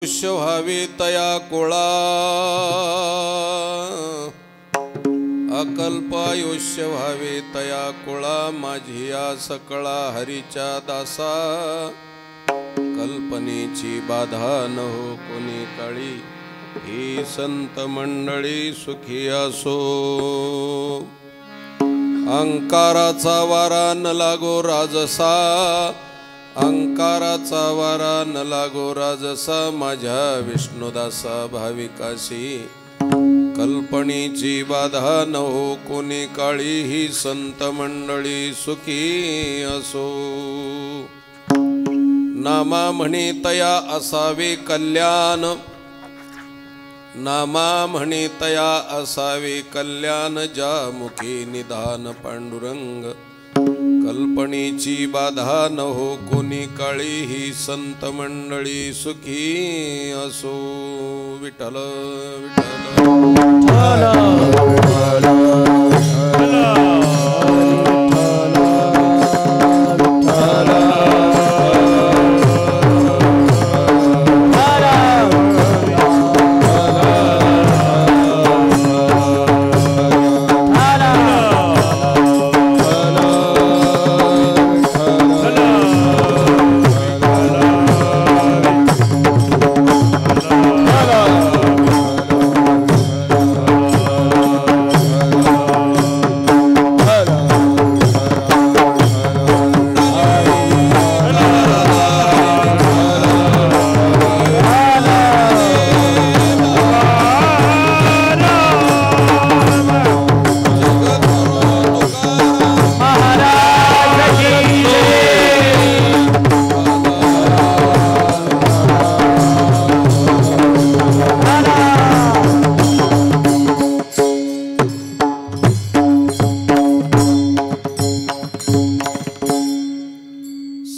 आयुष्य व्हावे तया कुळा, अकल्प आयुष्य व्हावे तया कुळा, माझी या सकळा हरीच्या दासा, कल्पनेची बाधा न हो कोणी काळी, ही संत मंडळी सुखी असो. अंकाराचा वारा न लागो राजसा, अंकाराचा वारा न लागो राजसा, माझ्या विष्णुदासा भाविकासी, कल्पनेची बाधा न हो कोणी काळी, ही संत मंडळी सुखी असो. नामा म्हणे तया असावे कल्याण, नामा म्हणे तया असावे कल्याण, ज्या मुखी निधान पांडुरंग, कल्पनेची बाधा न हो कोणी काळी, ही संत मंडळी सुखी असो. विठ्ठल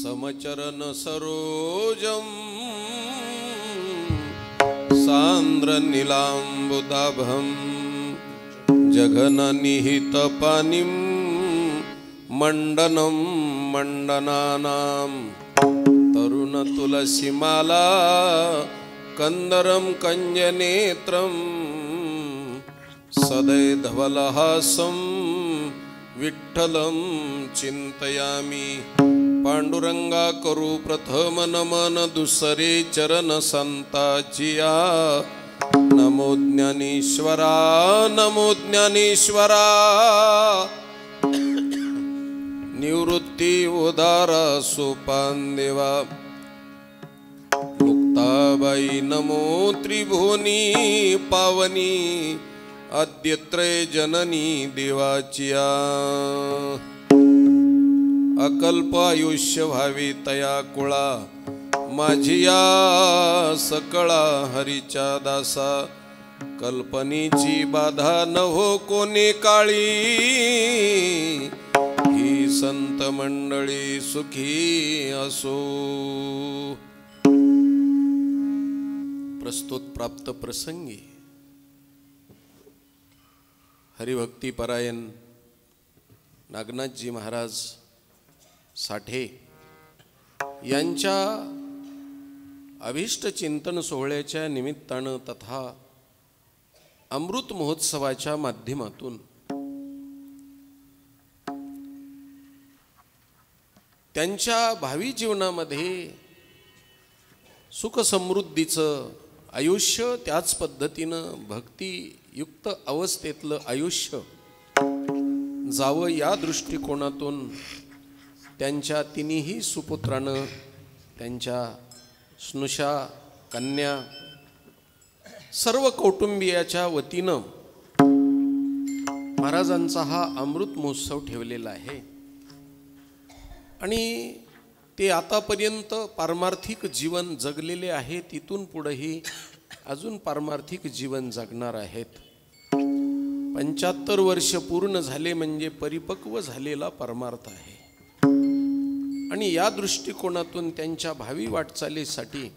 समचरण सरोजम सांद्र नीलांबुदाभम, जघन निहित पानिम मंडनम मंडनानाम, तरुण तुलसीमाला कंदरम कंजनेत्रम, सदै धवलहासम विठ्ठलम चिंतयामी. पांडुरंगा करू प्रथम नमन, दुसरे चरण संताचिया. नमो ज्ञानेश्वरा नमो ज्ञानेश्वरा, निवृत्ती उदारा सोपान देवा. मुक्ताबाई नमो त्रिभुवनी पावनी, आद्यत्रय जननी देवाचिया. अकल्प आयुष्य व्हावे तया कुळा, माझी या सकळा हरीच्या दासा, कल्पनेची बाधा न हो कोणी काळी, ही संत मंडळी सुखी असो. प्रस्तुत प्राप्त प्रसंगी हरिभक्ती परायण नागनाथजी महाराज साठे यांच्या अभिष्ट चिंतन सोहळ्याच्या निमित्तानं तथा अमृत महोत्सवाच्या माध्यमातून त्यांच्या भावी जीवनामध्ये सुख समृद्धीचं आयुष्य, त्याच पद्धतीनं भक्तियुक्त अवस्थेतलं आयुष्य जावं, या दृष्टिकोनातून त्यांच्या तिन्ही सुपुत्रानं, त्यांच्या स्नुषा कन्या, सर्व कौटुंबियाच्या वतीनं महाराजांचा हा अमृत महोत्सव ठेवलेला आहे. आणि ते आतापर्यंत पारमार्थिक जीवन जगलेले आहेत, तिथून पुढेही अजून पारमार्थिक जीवन जगणार आहेत. 75 वर्ष पूर्ण झाले म्हणजे परिपक्व झालेला परमार्थ आहे. आणि या दृष्टिकोनातून त्यांच्या भावी वाटचालीसाठी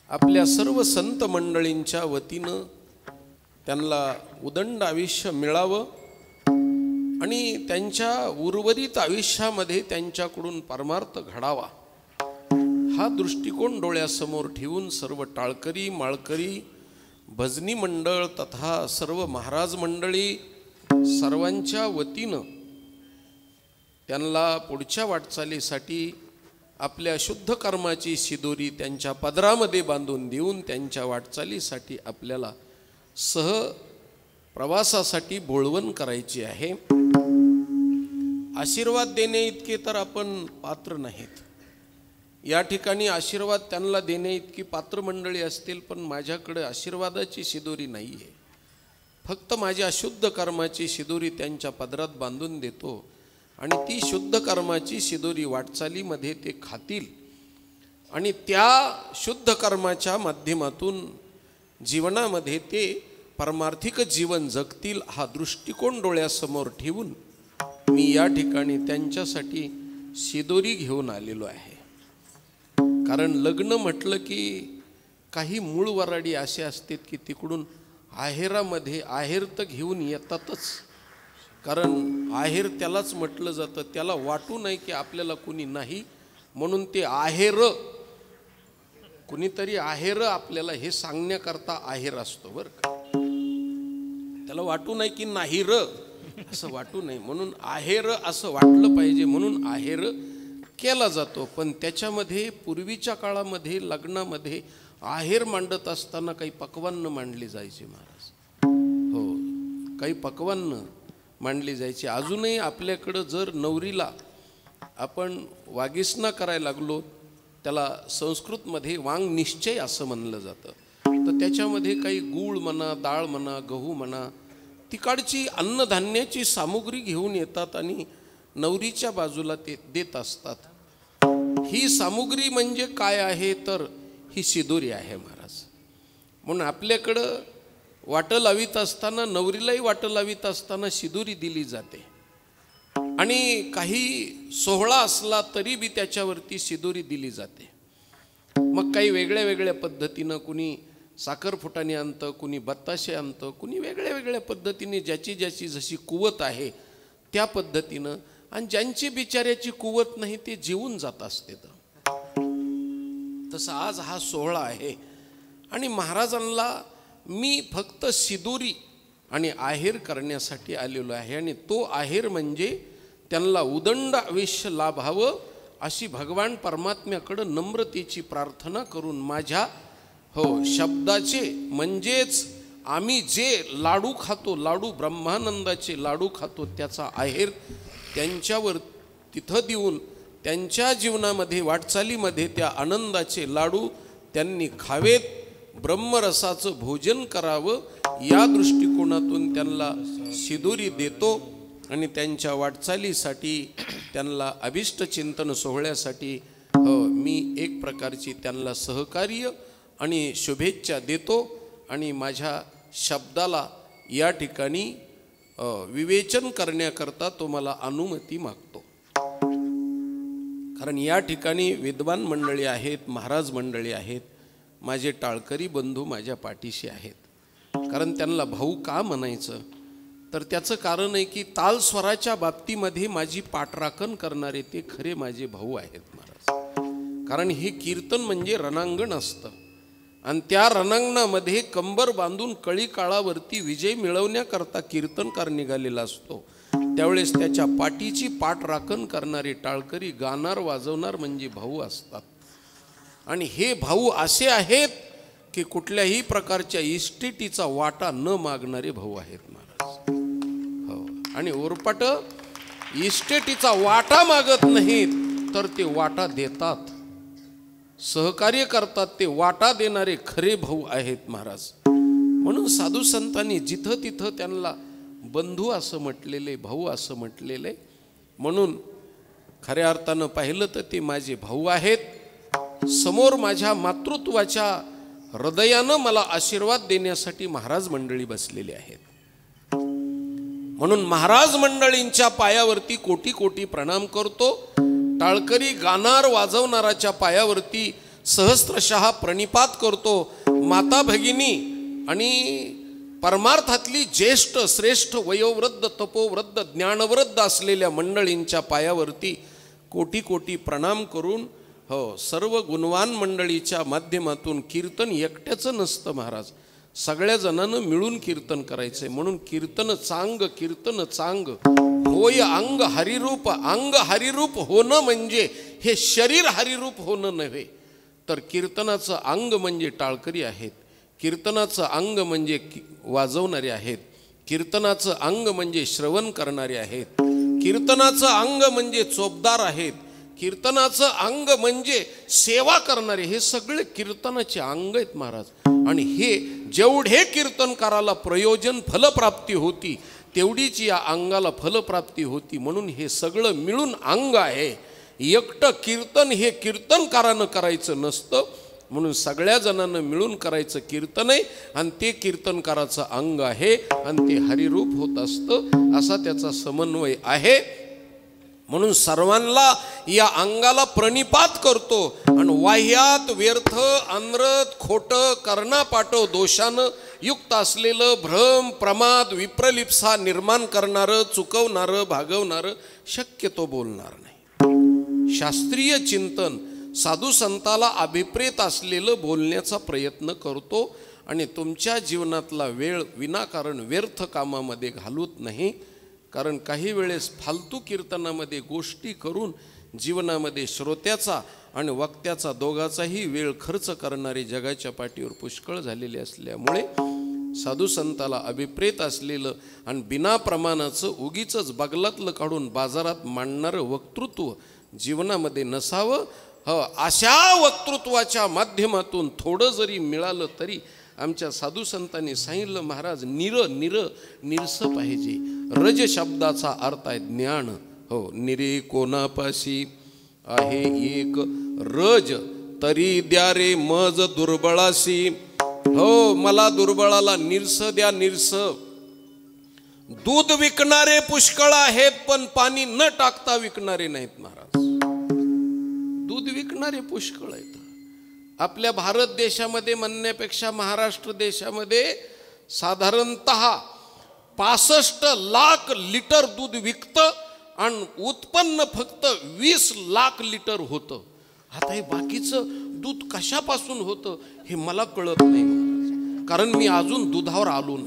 आपल्या सर्व संत मंडळींच्या वतीनं त्यांना उदंड आयुष्य मिळावं आणि त्यांच्या उर्वरित आयुष्यामध्ये त्यांच्याकडून परमार्थ घडावा, हा दृष्टिकोन डोळ्यासमोर ठेवून सर्व टाळकरी माळकरी भजनी मंडळ तथा सर्व महाराज मंडळी सर्वांच्या वतीनं त्यांना पुढच्या वाटचालीसाठी आपल्या शुद्ध कर्माची शिदोरी त्यांच्या पदरामध्ये बांधून देऊन त्यांच्या वाटचालीसाठी आपल्याला सह प्रवासासाठी बोळवण करायची आहे। आशीर्वाद देणे इतके तर आपण पात्र नाहीत। या ठिकाणी आशीर्वाद त्यांना देणे इतकी पात्र मंडळी असतील, पण माझ्याकडे आशीर्वादाची शिदोरी नाही आहे। फक्त माझ्या शुद्ध कर्माची शिदोरी त्यांच्या पदरात बांधून देतो आणि ती शुद्ध कर्माची शिदोरी वाटचालीमध्ये ते खातील आणि त्या शुद्ध कर्माच्या माध्यमातून जीवनामध्ये ते परमार्थिक जीवन जगतील हा दृष्टिकोन डोळ्यासमोर ठेवून मी या ठिकाणी त्यांच्यासाठी शिदोरी घेऊन आलेलो आहे। कारण लग्न म्हटलं की काही मूळ वराडी असे असतात की तिकडून आहेरामध्ये आहेर तर घेऊन येतातच, कारण आहेर त्यालाच म्हटलं जातं, त्याला वाटू नाही की आपल्याला कुणी नाही म्हणून ते आहेर, कुणीतरी आहेर आपल्याला हे सांगण्याकरता आहेर असतो बरं का, त्याला वाटू नाही की नाही र असं वाटू नाही म्हणून आहेर असं वाटलं पाहिजे म्हणून आहेर केला जातो। पण त्याच्यामध्ये पूर्वीच्या काळामध्ये लग्नामध्ये आहेर मांडत असताना काही पक्वान्न मांडली जायची महाराज, हो काही पक्वान्न मांडली जायची। अजूनही आपल्याकडं जर नवरीला आपण वागिसना करायला लागलो त्याला संस्कृतमध्ये वांग निश्चय असं म्हणलं जातं, तर त्याच्यामध्ये काही गूळ म्हणा डाळ म्हणा गहू म्हणा तिकडची अन्नधान्याची सामुग्री घेऊन येतात आणि नवरीच्या बाजूला ते देत असतात। ही सामुग्री म्हणजे काय आहे तर ही शिदोरी आहे महाराज। म्हणून आपल्याकडं वाटं लावित असताना नवरीलाही वाटं लावित असताना शिदोरी दिली जाते आणि काही सोहळा असला तरी बी त्याच्यावरती शिदोरी दिली जाते। मग काही वेगळ्या वेगळ्या पद्धतीनं कुणी साखरफुटाने आणतं, कुणी बत्ताशे आणतं, कुणी वेगळ्या वेगळ्या पद्धतीने ज्याची ज्याची जशी कुवत आहे त्या पद्धतीनं, आणि ज्यांची बिचाऱ्याची कुवत नाही ते जीवन जात असते। तसं आज हा सोहळा आहे आणि महाराजांना मी फक्त शिदोरी आणि आहेर करण्यासाठी आलेलो आहे आणि तो आहेर म्हणजे त्यांना उदंड आयुष्य लाभावं अशी भगवान परमात्म्याकडे नम्रतेची प्रार्थना करून माझ्या शब्दाचे म्हणजेच आम्ही जे लाडू खातो, लाडू ब्रह्मानंदाचे लाडू खातो त्याचा आहेर त्यांच्यावर तिथं देऊन त्यांच्या जीवनामध्ये वाटचालीमध्ये त्या आनंदाचे लाडू त्यांनी खावेत, ब्रह्मरसाचं भोजन करावं या दृष्टिकोनातून त्यांना शिदोरी देतो आणि त्यांच्या वाटचालीसाठी त्यांना अभिष्ट चिंतन सोहळ्यासाठी मी एक प्रकारची त्यांना सहकार्य आणि शुभेच्छा देतो आणि माझ्या शब्दाला या ठिकाणी विवेचन करण्याकरता तुम्हाला अनुमती मागतो। कारण या ठिकाणी विद्वान मंडळी आहेत, महाराज मंडळी आहेत, माझे टाळकरी बंधू माझ्या पाठीशी आहेत। कारण त्यांना भाऊ का म्हणायचं तर त्याचं कारण आहे की ताल स्वराच्या बाबतीमध्ये माझी पाठराखण करणारे ते खरे माझे भाऊ आहेत महाराज। कारण हे कीर्तन म्हणजे रणांगण असतं आणि त्या रणांगणामध्ये कंबर बांधून कळी काळावरती विजय मिळवण्याकरता कीर्तनकार निघालेला असतो, त्यावेळेस त्याच्या पाठीची पाठराखण करणारे टाळकरी गाणार वाजवणार म्हणजे भाऊ असतात। आणि हे भाऊ असे आहेत की कुठल्याही प्रकारच्या इस्टेटीचा वाटा न मागणारे भाऊ आहेत महाराज। हो, आणि ओरपाट इस्टेटीचा वाटा मागत नाहीत तर ते वाटा देतात, सहकार्य करतात, ते वाटा देणारे खरे भाऊ आहेत महाराज। म्हणून साधू संतांनी जिथं तिथं त्यांना बंधू असं म्हटलेले, भाऊ असं म्हटलेले, म्हणून खऱ्या अर्थानं पाहिलं तर ते माझे भाऊ आहेत। समोर माझ्या मातृत्वाच्या हृदयानं मला आशीर्वाद देण्यासाठी महाराज मंडळी बसलेली आहेत। म्हणून महाराज मंडळींच्या पायावरती कोटी कोटी प्रणाम करतो। टाळकरी गाणार वाजवणाराच्या पायावरती सहस्त्रशः प्रणिपात करतो। माता भगिनी आणि परमार्थातली ज्येष्ठ श्रेष्ठ वयोवृद्ध तपोवृद्ध ज्ञानवृद्ध असलेल्या मंडळींच्या पायावरती कोटी कोटी प्रणाम करून हो, सर्व गुणवान मंडळीच्या माध्यमातून कीर्तन एकट्याचं नसतं महाराज, सगळ्या जणांना मिळून कीर्तन करायचंय. म्हणून कीर्तन चांग होय अंग हरिरूप. अंग हरिरूप होणं म्हणजे हे शरीर हरिरूप होणं नव्हे, तर कीर्तनाचं अंग म्हणजे टाळकरी आहेत, कीर्तनाचं अंग म्हणजे वाजवणारे आहेत, कीर्तनाचं अंग म्हणजे श्रवण करणारे आहेत, कीर्तनाचं अंग म्हणजे चोपदार आहेत, कीर्तनाचं अंग म्हणजे सेवा करणारे. हे सगळे कीर्तनाचे अंग आहेत महाराज. आणि हे जेवढे कीर्तनकाराला प्रयोजन फलप्राप्ती होती तेवढीच या अंगाला फलप्राप्ती होती. म्हणून हे सगळं मिळून अंग आहे. एकटं कीर्तन हे कीर्तनकारानं करायचं नसतं, म्हणून सगळ्या जणांना मिळून करायचं कीर्तन आहे. आणि ते कीर्तनकाराचं अंग आहे आणि ते हरिरूप होत असतं, असा त्याचा समन्वय आहे. म्हणून सर्वांना या अंगाला प्रणिपात करतो. आणि वाह्यात व्यर्थ अनृत खोटं कर्णापाटव दोषानं युक्त असलेलं भ्रम प्रमाद विप्रलिप्सा निर्माण करणारं, चुकवणारं, भागवणारं शक्यतो बोलणार नाही. शास्त्रीय चिंतन साधू संताला अभिप्रेत असलेलं बोलण्याचा प्रयत्न करतो. आणि तुमच्या जीवनातला वेळ विनाकारण व्यर्थ कामामध्ये घालवत नाही. कारण काही वेळेस फालतू कीर्तनामध्ये गोष्टी करून जीवनामध्ये श्रोत्याचा आणि वक्त्याचा दोघाचाही वेळ खर्च करणारे जगाच्या पाठीवर पुष्कळ झालेले असल्यामुळे साधू संताला अभिप्रेत असलेलं आणि बिना प्रमाणाचं उगीचच बगलातलं काढून बाजारात मांडणारं वक्तृत्व जीवनामध्ये नसावं. अशा वक्तृत्वाच्या माध्यमातून थोडं जरी मिळालं तरी आमच्या साधू संतांनी सांगितलं महाराज, निरस पाहिजे. रज शब्दाचा अर्थ आहे ज्ञान. हो, निरे कोणापाशी आहे एक रज, तरी द्या रे मज दुर्बळाशी. हो, मला दुर्बळाला निरस द्या, निरस. दूध विकणारे पुष्कळ आहेत, पण पाणी न टाकता विकणारे नाहीत महाराज. दूध विकणारे पुष्कळ आहेत. आपल्या भारत देशामध्ये म्हणण्यापेक्षा महाराष्ट्र देशामध्ये साधारणतः 65 लाख लिटर दूध विकतं आणि उत्पन्न फक्त 20 लाख लिटर होतं. आता हे बाकीचं दूध कशापासून होतं हे मला कळत नाही महाराज, कारण मी अजून दुधावर आलो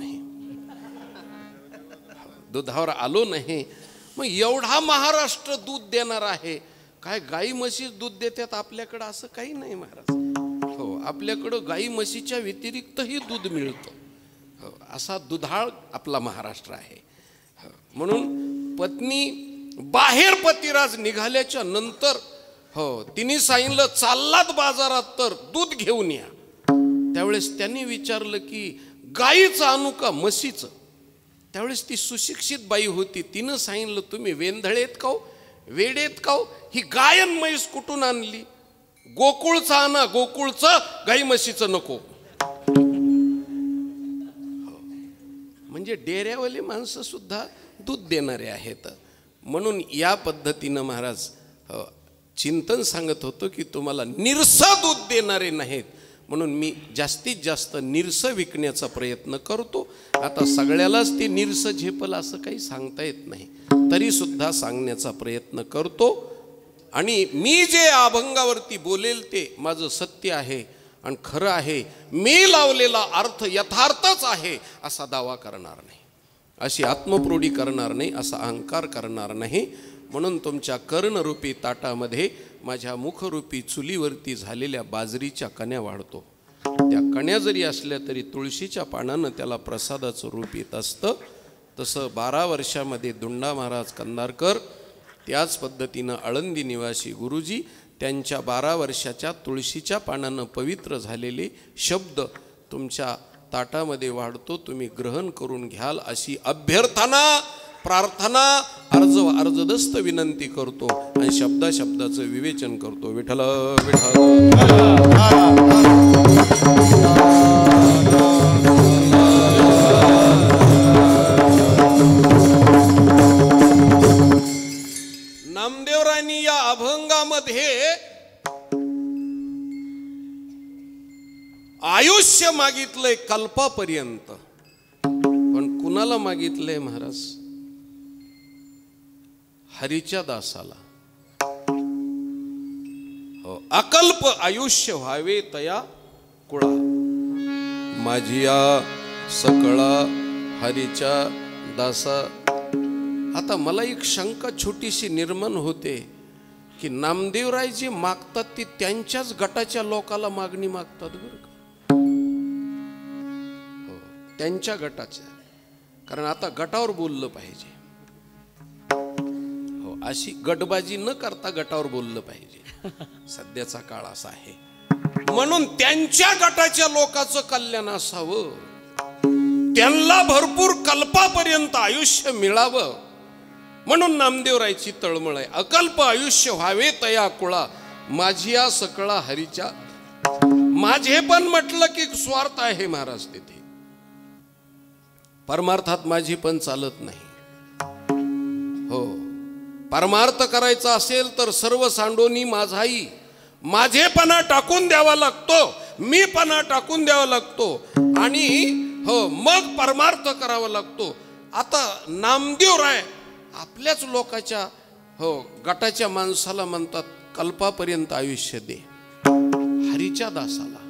नाही. मग एवढा महाराष्ट्र दूध देणार आहे, काय गाई म्हशी दूध देतात आपल्याकडं असं काही नाही महाराज. हो, आपल्याकडं गाई म्हशीच्या व्यतिरिक्तही दूध मिळतं. हो, असा दुधाळ आपला महाराष्ट्र आहे. म्हणून पत्नी बाहेर पतिराज निघाल्याच्या नंतर तिने सांगितलं चाललात बाजारात तर दूध घेऊन या. त्यावेळेस त्यांनी विचारलं की गाईचं आणू का म्हशीचं. त्यावेळेस ती सुशिक्षित बाई होती. तिनं सांगितलं तुम्ही वेंधळेत का, वेडेत का, ही गायन म्हैस कुठून आणली. गोकुळचं आणा, गोकुळचं, गाई म्हशीचं नको. म्हणजे डेऱ्यावाले माणसं सुद्धा दूध देणारे आहेत. म्हणून या पद्धतीनं महाराज चिंतन सांगत होतो की तुम्हाला निरस दूध देणारे नाहीत, म्हणून मी जास्तीत जास्त निरस विकण्याचा प्रयत्न करतो. आता सगळ्यालाच ते निरस झेपल असं काही सांगता येत नाही, तरी सुद्धा सांगण्याचा प्रयत्न करतो. आणि मी जे अभंगावरती बोलेल ते माझं सत्य आहे आणि खरं आहे. मी लावलेला अर्थ यथार्थच आहे असा दावा करणार नाही, अशी आत्मप्रोढी करणार नाही, असा अहंकार करणार नाही. म्हणून तुमच्या कर्णरूपी ताटामध्ये माझ्या मुखरूपी चुलीवरती झालेल्या बाजरीच्या कण्या वाढतो. त्या कण्या जरी असल्या तरी तुळशीच्या पानानं त्याला प्रसादाचं रूप येत असतं. तसं 12 वर्षामध्ये दुंडा महाराज कंधारकर, त्याच पद्धतीनं आळंदी निवासी गुरुजी, त्यांच्या 12 वर्षाच्या तुळशीच्या पानानं पवित्र झालेले शब्द तुमच्या ताटामध्ये वाढतो. तुम्ही ग्रहण करून घ्याल अशी अभ्यर्थना, प्रार्थना, अर्जदस्त विनंती करतो आणि शब्दाचं विवेचन करतो. विठ्ठल नामदेवरायांनी या अभंगामध्ये आयुष्य मागितलंय कल्पापर्यंत, पण कुणाला मागितलंय महाराज? हरीच्या दासाला. अकल्प आयुष्य व्हावे तया कुळा, माझिया सकळा हरीच्या दासा. आता मला एक शंका छोटीशी निर्माण होते की नामदेवराय जे मागतात ते त्यांच्याच गटाच्या लोकाला मागणी मागतात बरं का. हो, त्यांच्या गटाच्या, कारण आता गटावर बोललं पाहिजे. हो, अशी गटबाजी न करता गटावर बोललं पाहिजे. सध्याचा काळ असा आहे, म्हणून त्यांच्या गटाच्या लोकांचं कल्याण असावं, त्यांना भरपूर कल्पापर्यंत आयुष्य मिळावं, म्हणून नामदेवरायची तळमळ आहे. अकल्प आयुष्य व्हावे तया कुळा, माझिया सकळा हरीच्या. माझे पण म्हटलं की स्वार्थ आहे महाराज तिथे, परमार्थात माझी पण चालत नाही. हो, परमार्थ करायचा असेल तर सर्व सांडोनी माझाई, माझेपणा टाकून द्यावा लागतो, मीपणा टाकून द्यावा लागतो, आणि हो मग परमार्थ करावा लागतो. आता नामदेवराय आपल्याच लोकाच्या हो गटाच्या माणसाला म्हणतात कल्पापर्यंत आयुष्य दे हरीच्या दासाला.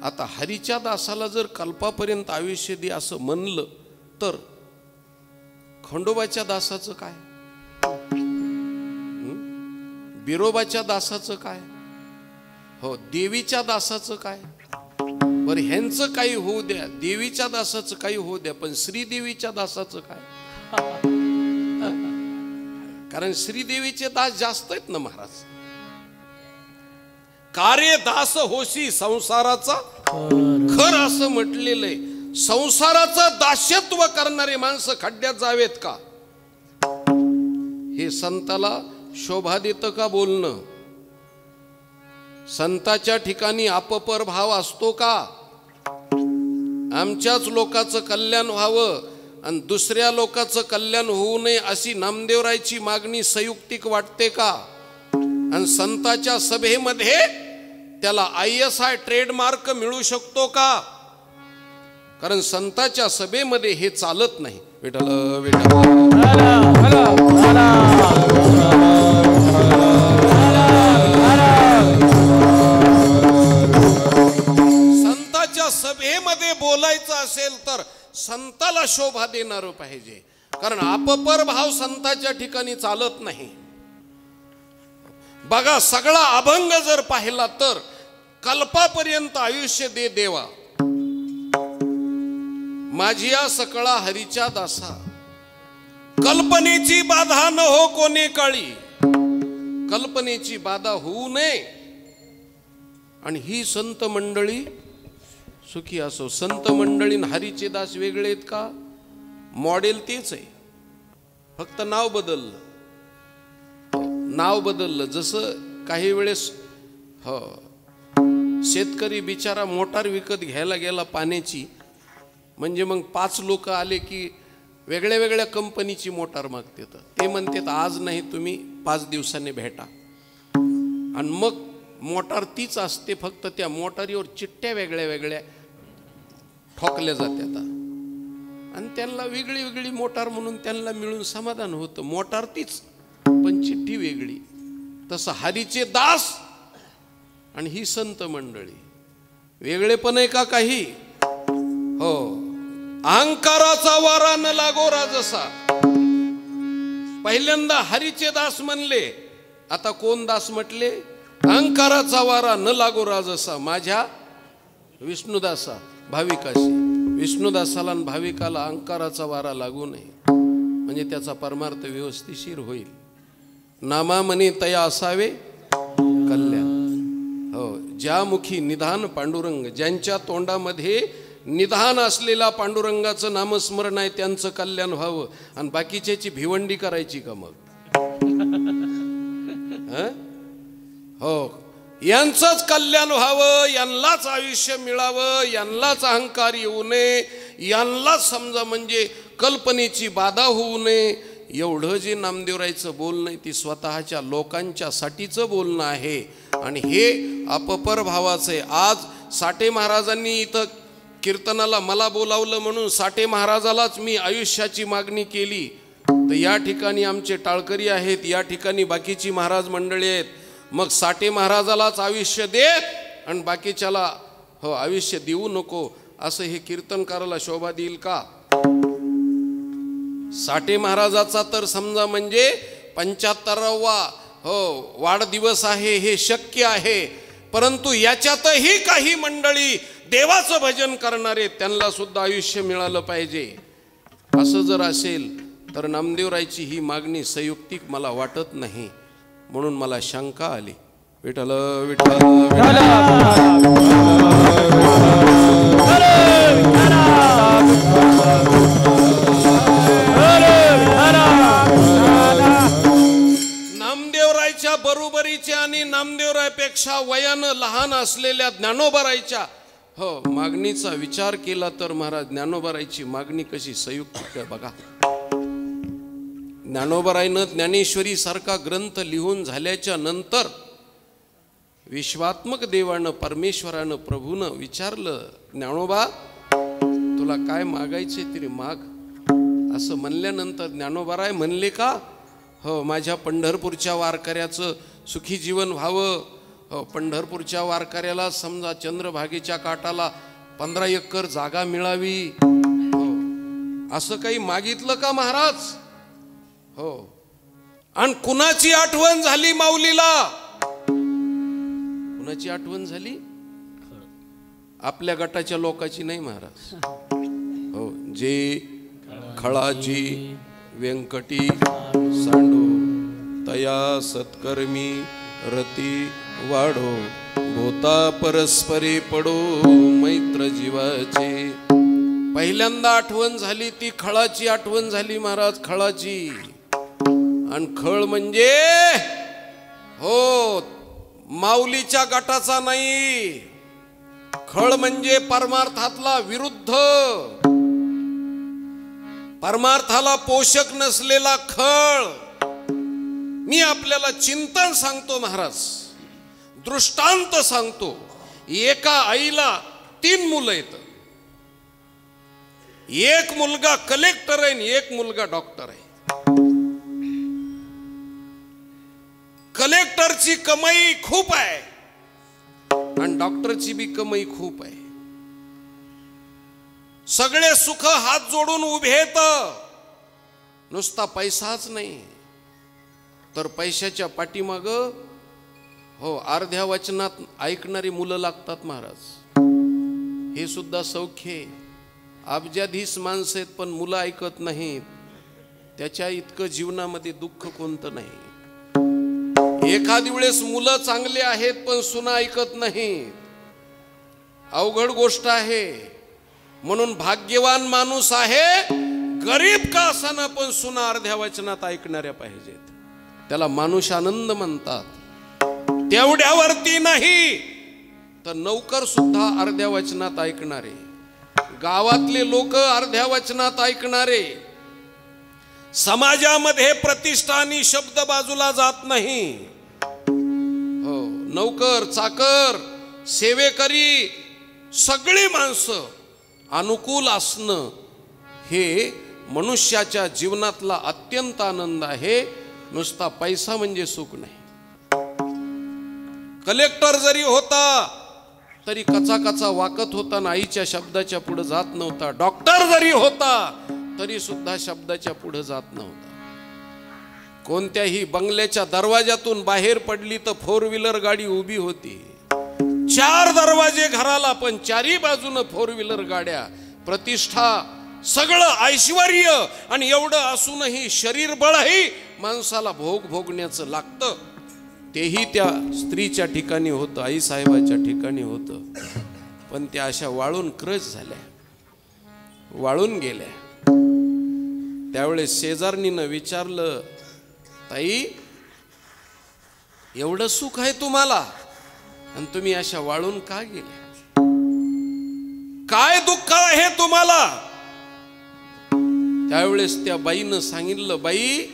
आता हरीच्या दासाला जर कल्पापर्यंत आयुष्य दे असं म्हणलं तर खंडोबाच्या दासाचं काय, बिरोबाच्या दासाचं काय, हो देवीच्या दासाचं काय. बरं ह्यांचं काही होऊ द्या, देवीच्या दासाचं काही होऊ द्या, पण श्रीदेवीच्या दासाचं काय. कारण श्रीदेवीचे दास जास्त आहेत ना महाराज. कार्य दास होशी संसाराचा खर असं म्हटलेलं आहे. संसाराचं दास्यत्व करणारे माणसं खड्ड्यात जावेत का, हे संताला शोभा देतं का बोलणं. संताच्या ठिकाणी अपपर भाव असतो का. आमच्याच लोकांचं कल्याण व्हावं आणि दुसऱ्या लोकांचं कल्याण होऊ नये अशी नामदेवरायची मागणी संयुक्तिक वाटते का. आणि संताच्या सभेमध्ये त्याला ISI ट्रेडमार्क मिळू शकतो का. कारण संताच्या सभेमध्ये हे चालत नाही. विठ्ठल विठ्ठल संताच्या सभेमध्ये बोलायचं असेल तर संताला शोभा देणार पाहिजे, कारण अपपर भाव संताच्या ठिकाणी चालत नाही. बघा सगळा अभंग जर पाहिला तर कल्पापर्यंत आयुष्य दे देवा, माझिया सकळा हरीच्या दासा. कल्पनेची बाधा न हो कोणी काळी, कल्पनेची बाधा होऊ नये. आणि ही संत मंडळी सुखी असो. संत मंडळी हरीचे दास वेगळे आहेत का, मॉडेल तेच आहे, फक्त नाव बदललं. नाव बदललं. जसं काही वेळेस हो शेतकरी बिचारा मोटार विकत घ्यायला गेला पाण्याची, म्हणजे मग 5 लोक आले की वेगळ्या वेगळ्या कंपनीची मोटार मागतात. ते म्हणतात आज नाही तुम्ही 5 दिवसांनी भेटा, आणि मग मोटार तीच असते, फक्त त्या मोटारीवर चिठ्ठ्या वेगळ्या वेगळ्या ठोकल्या जातात आणि त्यांना वेगळी वेगळी मोटार म्हणून त्यांना मिळून समाधान होतं. मोटार तीच पण चिठ्ठी वेगळी. तसं हरीचे दास आणि ही संत मंडळी वेगळे पण आहे का काही. हो, अहंकाराचा वारा न लागो राजसा. पहिल्यांदा हरीचे दास म्हणले, आता कोण दास म्हटले, अहंकाराचा वारा न लागो राजसा माझ्या विष्णुदासा भाविकाशी. विष्णुदासाला आणि भाविकाला अहंकाराचा वारा लागू नये, म्हणजे त्याचा परमार्थ व्यवस्थिशीर होईल. नामामनी तया असावे कल्याण. हो, ज्या मुखी निधान पांडुरंग, ज्यांच्या तोंडामध्ये निधान असलेला पांडुरंगाचं नामस्मरण आहे त्यांचं कल्याण व्हावं. आणि बाकीच्याची भिवंडी करायची का मग. हो, यांचंच कल्याण व्हावं, यांनाच आयुष्य मिळावं, यांनाच अहंकार येऊ नये, यांनाच समजा म्हणजे कल्पनेची बाधा होऊ नये. एवढं जे नामदेवरायचं बोलणं आहे ती स्वतःच्या लोकांच्या साठीचं बोलणं आहे, आणि हे अपपर भावाचं आहे. आज साठे महाराजांनी इथं कीर्तनाला मला बोलावलं म्हणून साठे महाराजालाच मी आयुष्याची मागणी केली. तर या ठिकाणी आमचे टाळकरी आहेत, या ठिकाणी बाकीची महाराज मंडळी आहेत. मग साठे महाराजालाच आयुष्य दे आणि बाकीच्याला हो आयुष्य देऊ नको, असं हे कीर्तनकाराला शोभा देईल का? साठे महाराजाचा तर समजा म्हणजे 75वा हो वाढदिवस आहे, हे शक्य आहे, परंतु याच्यातही काही मंडळी देवाचं भजन करणारे त्यांना सुद्धा आयुष्य मिळालं पाहिजे. असं जर असेल तर नामदेवरायची ही मागणी संयुक्तिक मला वाटत नाही, म्हणून मला शंका आली. विठ्ठल विठ्ठल नामदेवरायच्या बरोबरीचे आणि नामदेवरायपेक्षा वयानं लहान असलेल्या ज्ञानोबारायच्या हो मागणीचा विचार केला तर महाराज ज्ञानोबारायची मागणी कशी संयुक्तिक आहे बघा. ज्ञानोबारायनं ज्ञानेश्वरी सारखा ग्रंथ लिहून झाल्याच्या नंतर विश्वात्मक देवानं परमेश्वरानं प्रभूनं विचारलं, ज्ञानोबा तुला काय मागायचे तरी माग. असं म्हणल्यानंतर ज्ञानोबाराय म्हणले का हो माझ्या पंढरपूरच्या वारकऱ्याचं सुखी जीवन व्हावं, हो पंढरपूरच्या वारकऱ्याला समजा चंद्रभागेच्या काठाला 15 एकर जागा मिळावी, हो असं काही मागितलं का महाराज? हो. आणि कुणाची आठवण झाली माऊलीला? कुणाची आठवण झाली? आपल्या गटाच्या लोकांची नाही महाराज. हो जे खळाची व्यंकटी सांडो तया सत्कर्मी रती वाढो, भोता परस्परे पडो मैत्र जीवाचे. पहिल्यांदा आठवण झाली ती खळाची आठवण झाली महाराज, खळाची. आणि खळ म्हणजे हो माऊलीच्या गटाचा नाही, खळ म्हणजे परमार्थातला विरुद्ध, परमार्थाला पोषक नसलेला खळ. मी आपल्याला चिंतन सांगतो महाराज, दृष्टांत सांगतो. एका आईला 3 मुलं आहेत, एक मुलगा कलेक्टर आहे आणि एक मुलगा डॉक्टर आहे. कलेक्टरची कमाई खूप आहे आणि डॉक्टरची बी कमाई खूप आहे. सगळे सुख हात जोडून उभे आहेत. नुसता पैसाच नाही तर पैशाच्या पाठीमाग हो अर्ध्या वचनात ऐकणारी मुलं लागतात महाराज. हे सुद्धा सौख्य. अब्जाधीश माणसं आहेत पण मुलं ऐकत नाहीत, त्याच्या इतकं जीवनामध्ये दुःख कोणतं नाही. एखादी वेळेस मुलं चांगले आहेत पण सुना ऐकत नाहीत, अवघड गोष्ट आहे. म्हणून भाग्यवान माणूस आहे गरीब का असाना पण सुना अर्ध्या वचनात ऐकणाऱ्या पाहिजेत. त्याला मानुष आनंद म्हणतात. तेवढ्यावरती नाही तर नौकर सुद्धा अर्ध्या वचनात ऐकणारे, गावातले लोक अर्ध्या वचनात ऐकणारे. समाजामध्ये प्रतिष्ठा आणि शब्द बाजूला जात नाही. हो नौकर चाकर सेवेकरी सगळी माणसं अनुकूल असणं हे मनुष्याच्या जीवनातला अत्यंत आनंद आहे. नुसता पैसा म्हणजे सुख नाही. कलेक्टर जरी होता तरी कचा कचा वाकत होता ना आईच्या शब्दाच्या पुढे जात नव्हता. डॉक्टर जरी होता तरी सुद्धा शब्दाच्या पुढे जात नव्हता. कोणत्याही बंगल्याच्या दरवाजातून बाहेर पडली तर 4 व्हीलर गाडी उभी होती. 4 दरवाजे घराला पण 4ही बाजूनं 4 व्हीलर गाड्या. प्रतिष्ठा सगळं ऐश्वर्य आणि एवढं असूनही शरीर बळही माणसाला भोगण्याचं लागतं. तेही त्या स्त्रीच्या ठिकाणी होतं, आई साहेबाच्या ठिकाणी होतं. पण त्या अशा वाळून क्रश झाल्या, वाळून गेल्या. त्यावेळेस शेजारणीनं विचारलं, ताई एवढं सुख आहे तुम्हाला आणि तुम्ही अशा वाळून का गेल्या? काय दुःख आहे तुम्हाला? त्यावेळेस त्या बाईनं सांगितलं, बाई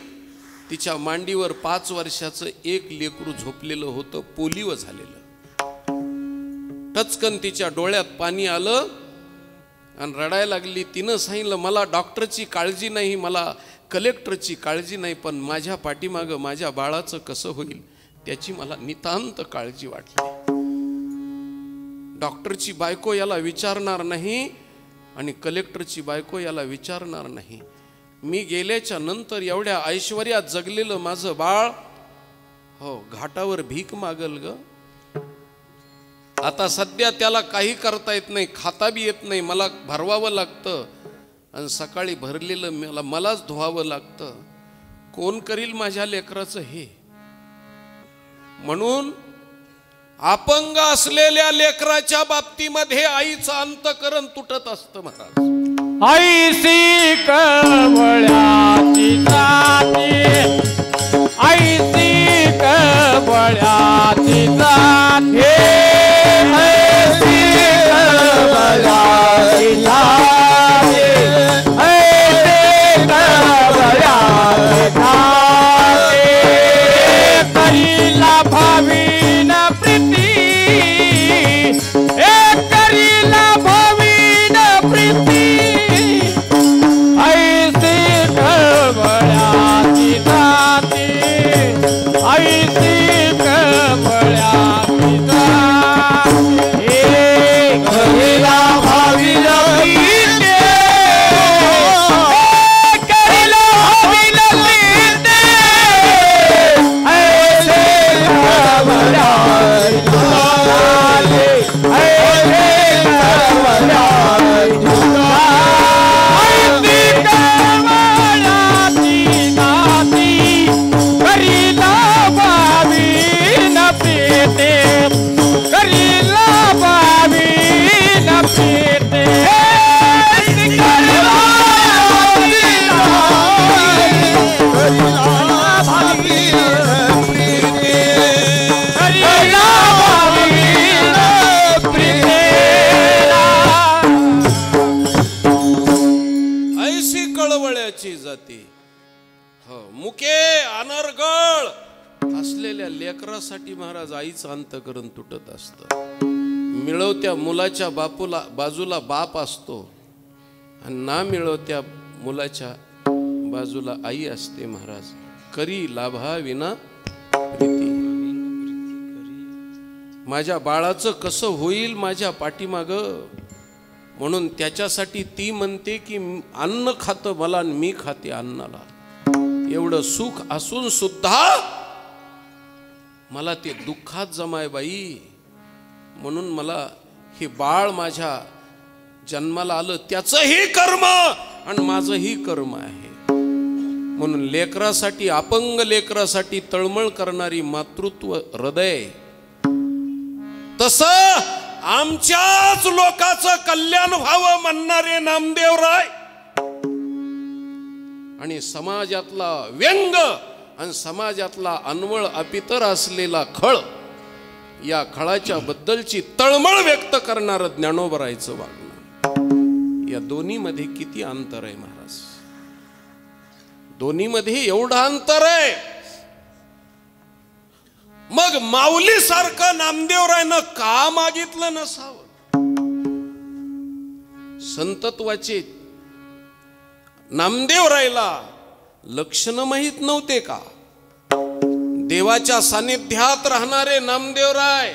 तिच्या मांडीवर 5 वर्षाचं एक लेकरू झोपलेलं होतं, पोलिओ झालेलं. टचकन तिच्या डोळ्यात पाणी आलं आणि रडायला लागली. तिनं सांगितलं, मला डॉक्टरची काळजी नाही, मला कलेक्टरची काळजी नाही, पण माझ्या पाठीमागं माझ्या बाळाचं कसं होईल त्याची मला नितांत काळजी वाटली. डॉक्टरची बायको याला विचारणार नाही आणि कलेक्टरची बायको याला विचारणार नाही. मी गेल्याच्या नंतर एवढ्या ऐश्वर्यात जगलेलं माझं बाळ हो घाटावर भीक मागल ग. आता सध्या त्याला काही करता येत नाही, खाता बी येत नाही, मला भरवावं लागतं आणि सकाळी भरलेलं मलाच धुवावं लागतं. कोण करील माझ्या लेकराचं हे? म्हणून अपंग असलेल्या लेकराच्या बाबतीमध्ये आईचं अंतःकरण तुटत असतं महाराज. ऐसी कवळ्याची जाती, ऐसी कवळ्याची जाती, ऐसी कवळ्याची जाती, ऐसी कवळ्याची जाती, करीला भावीन प्रीती, करीला भावीन प्रीती, ऐसी कवळ्याची जाती, ऐसी कवळ्याची जाती, करीला भावीन प्रीती, करीला भावीन प्रीती, ऐसी कवळ्याची जाती, ऐसी कवळ्याची जाती, करीला भावीन प्रीती, करीला भावीन प्रीती, करीला भावीन प्रीती, करीला भावीन प्रीती. ऐशी कळवळ्याची जाती हो मुके अनर्गळ असलेल्या लेकरासाठी महाराज आईचं अंतःकरण तुटत असतं. मिळवत्या मुलाच्या बाजूला बाप असतो आणि ना मिळवत्या मुलाच्या बाजूला आई असते महाराज. करी लाभा विना प्रीती. माझ्या बाळाचं कसं होईल माझ्या पाठीमाग, म्हणून त्याच्यासाठी ती म्हणते की अन्न खातं मला आणि मी खाते अन्नाला. एवढं सुख असून सुद्धा मला ते दुःखात जमाय बाई. म्हणून मला हे बाळ माझ्या जन्माला आलं त्याचंही कर्म आणि माझंही कर्म आहे. म्हणून लेकरासाठी अपंग लेकरासाठी तळमळ करणारी मातृत्व हृदय, तसं आमच्याच लोकांचं कल्याण व्हावं म्हणणारे नामदेवराय आणि समाजातला व्यंग आणि समाजातला अनवळ अपितर असलेला खळ, या खळाच्या बद्दलची तळमळ व्यक्त करणारं ज्ञानोबरायचं वागणं, या दोन्ही मध्ये किती अंतर आहे महाराज. दोन्ही मध्ये एवढं अंतर आहे. मग माऊली सारखं नामदेवरायनं का मागितलं नसावं? संतत्वाचे नामदेवरायला लक्षण माहित नव्हते का? देवाच्या सानिध्यात राहणारे नामदेवराय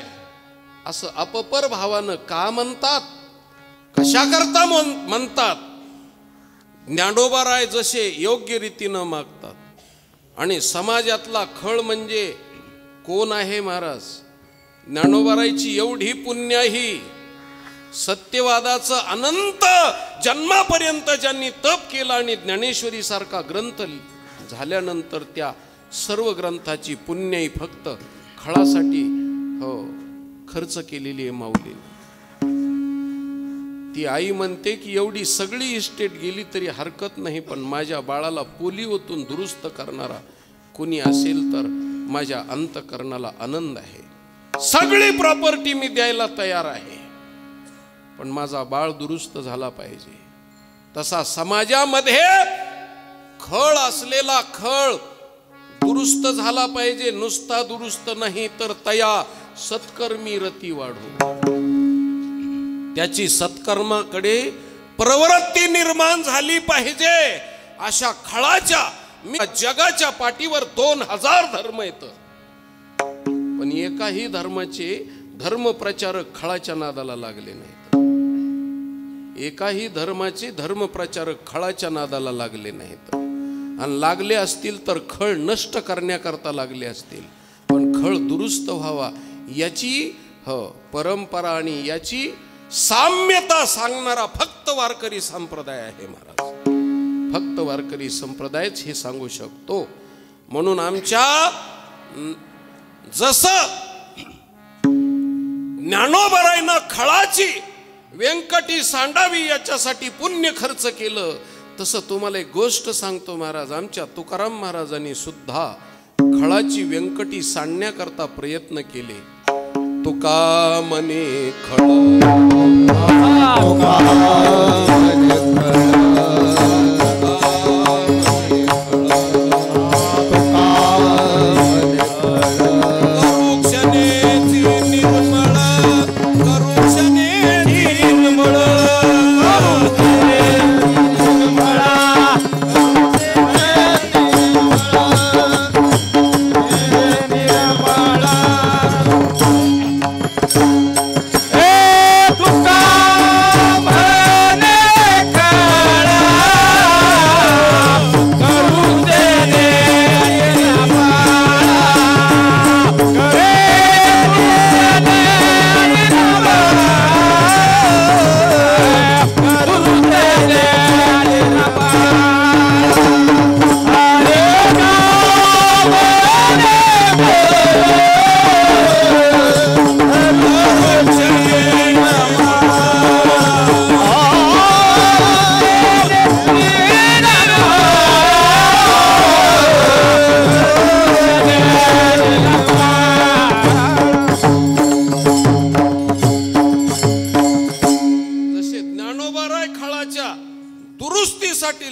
असं अपपर भावानं का म्हणतात? कशा करता म्हणतात? ज्ञानोबाराय जसे योग्य रीतीनं मागतात. आणि समाजातला खळ म्हणजे कोण आहे महाराज? ज्ञानोबारायची एवढी पुण्याही सत्यवादाचं अनंत जन्मापर्यंत ज्यांनी तप केला आणि ज्ञानेश्वरी सारखा ग्रंथ झाल्यानंतर त्या सर्व ग्रंथाची पुण्याई फक्त खळासाठी हो खर्च केलेली आहे माऊली. ती आई म्हणते की एवढी सगळी इस्टेट गेली तरी हरकत नाही, पण माझ्या बाळाला पोलिओतून दुरुस्त करणारा कोणी असेल तर माझ्या अंतःकरणाला आनंद आहे. सगळी प्रॉपर्टी मी द्यायला तयार आहे, पण माझा बाळ दुरुस्त झाला पाहिजे. तसा समाजामध्ये खळ असलेला खळ दुरुस्त झाला पाहिजे. नुसता दुरुस्त नाही तर तया सत्कर्मी रती वाढो. त्याची सत्कर्माकडे प्रवृत्ती निर्माण झाली पाहिजे. अशा खळाच्या जगाच्या पाठीवर 2000 धर्म येत. आणि एकाही धर्माचे धर्मप्रचारक खळाच्या नादाला लागले नाहीत. एकाही धर्माचे धर्मप्रचारक खळाच्या नादाला लागले नाहीत. आणि लागले असतील तर खळ नष्ट करण्याकरता लागले असतील. पण खळ दुरुस्त व्हावा याची परंपरा आणि याची साम्यता सांगणारा फक्त वारकरी संप्रदाय आहे महाराज. फक्त वारकरी संप्रदायच हे सांगू शकतो. म्हणून आमच्या जसं ज्ञानोबरायनं खळाची व्यंकटी सांडावी याच्यासाठी पुण्य खर्च केलं, तसं तुम्हाला एक गोष्ट सांगतो महाराज. आमच्या तुकाराम महाराजांनी सुद्धा खळाची व्यंकटी सांडण्याकरता प्रयत्न केले. तुका मने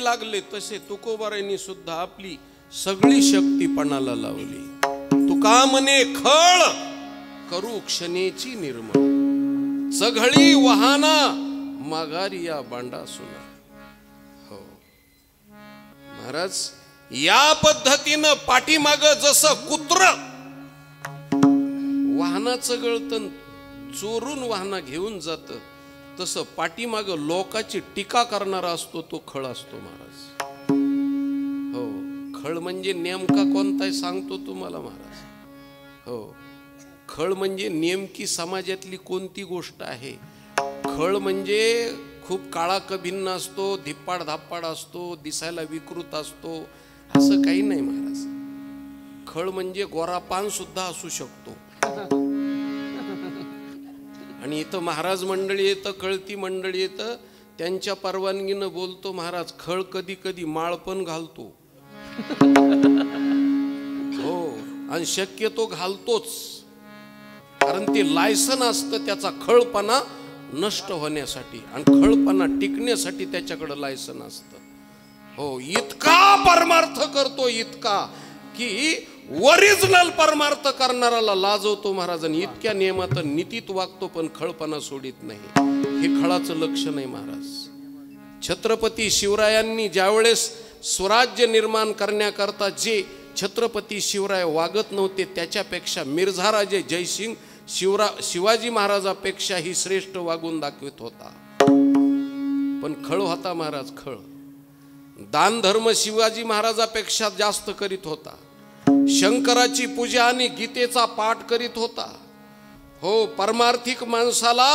लागले तसे तुकोबारायांनी सुद्धा आपली सगळी शक्ती पणाला लावली. तुका मने खळ करू क्षणेची निर्मळ, चघळी वाहना माघारिया बांडा सुना. हो महाराज, या पद्धतीनं पाठीमाग जसं कुत्र वाहनाचं गळतन चोरून वाहना घेऊन जात, तसं पाठीमाग लोकाची टीका करणारा असतो तो खळ असतो महाराज. हो, खळ म्हणजे नेमका कोणता सांगतो तुम्हाला महाराज. हो, खळ म्हणजे नेमकी समाजातली कोणती गोष्ट आहे. खळ म्हणजे खूप काळा कभिन्न असतो, धिप्पाड धाप्पाड असतो, दिसायला विकृत असतो, असं काही नाही महाराज. खळ म्हणजे गोरा पान सुद्धा असू शकतो. आणि इथं महाराज मंडळी येतं, कळती मंडळी येतं, त्यांच्या परवानगीनं बोलतो महाराज. खळ कधी कधी माळ पण घालतो. हो, आणि शक्यतो घालतोच, कारण ते लायसन असतं त्याचा खळपणा नष्ट होण्यासाठी आणि खळपणा टिकण्यासाठी त्याच्याकडे लायसन असतं. हो, इतका परमार्थ करतो, इतका की ओरिजिनल परमार्थ करणाराला लाजवतो महाराजांनी. इतक्या नियमात नीतीत वागतो, पण खळपणा सोडित नाही. हे खळाचं लक्षण आहे महाराज. छत्रपती शिवरायांनी ज्यावेळेस स्वराज्य निर्माण करण्याकरता जे छत्रपती शिवराय वागत नव्हते, त्याच्यापेक्षा मिर्झा राजे जयसिंग शिवाजी महाराजापेक्षाही श्रेष्ठ वागून दाखवित होता. पण खळ होता महाराज. खळ दान धर्म शिवाजी महाराजापेक्षा जास्त करीत होता. शंकराची पूजा आणि गीतेचा पाठ करीत होता. हो, परमार्थिक माणसाला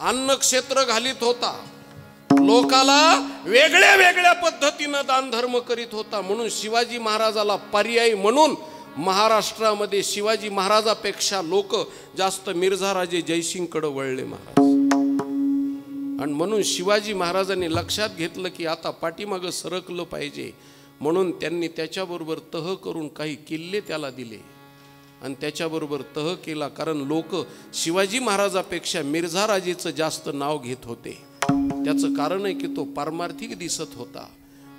अन्न क्षेत्र घालीत होता. लोकाला वेगळ्या वेगळ्या पद्धतीनं दान धर्म करीत होता. म्हणून शिवाजी महाराजाला पर्याय म्हणून महाराष्ट्रामध्ये शिवाजी महाराजापेक्षा लोक जास्त मिर्झा राजे जयसिंग कडे वळले महाराज. आणि म्हणून शिवाजी महाराजांनी लक्षात घेतलं की आता पाठीमागं सरकलं पाहिजे. म्हणून त्यांनी त्याच्याबरोबर तह करून काही किल्ले त्याला दिले आणि त्याच्याबरोबर तह केला. कारण लोक शिवाजी महाराजापेक्षा मिर्झा राजेचं जास्त नाव घेत होते. त्याचं कारण आहे की तो परमार्थिक दिसत होता.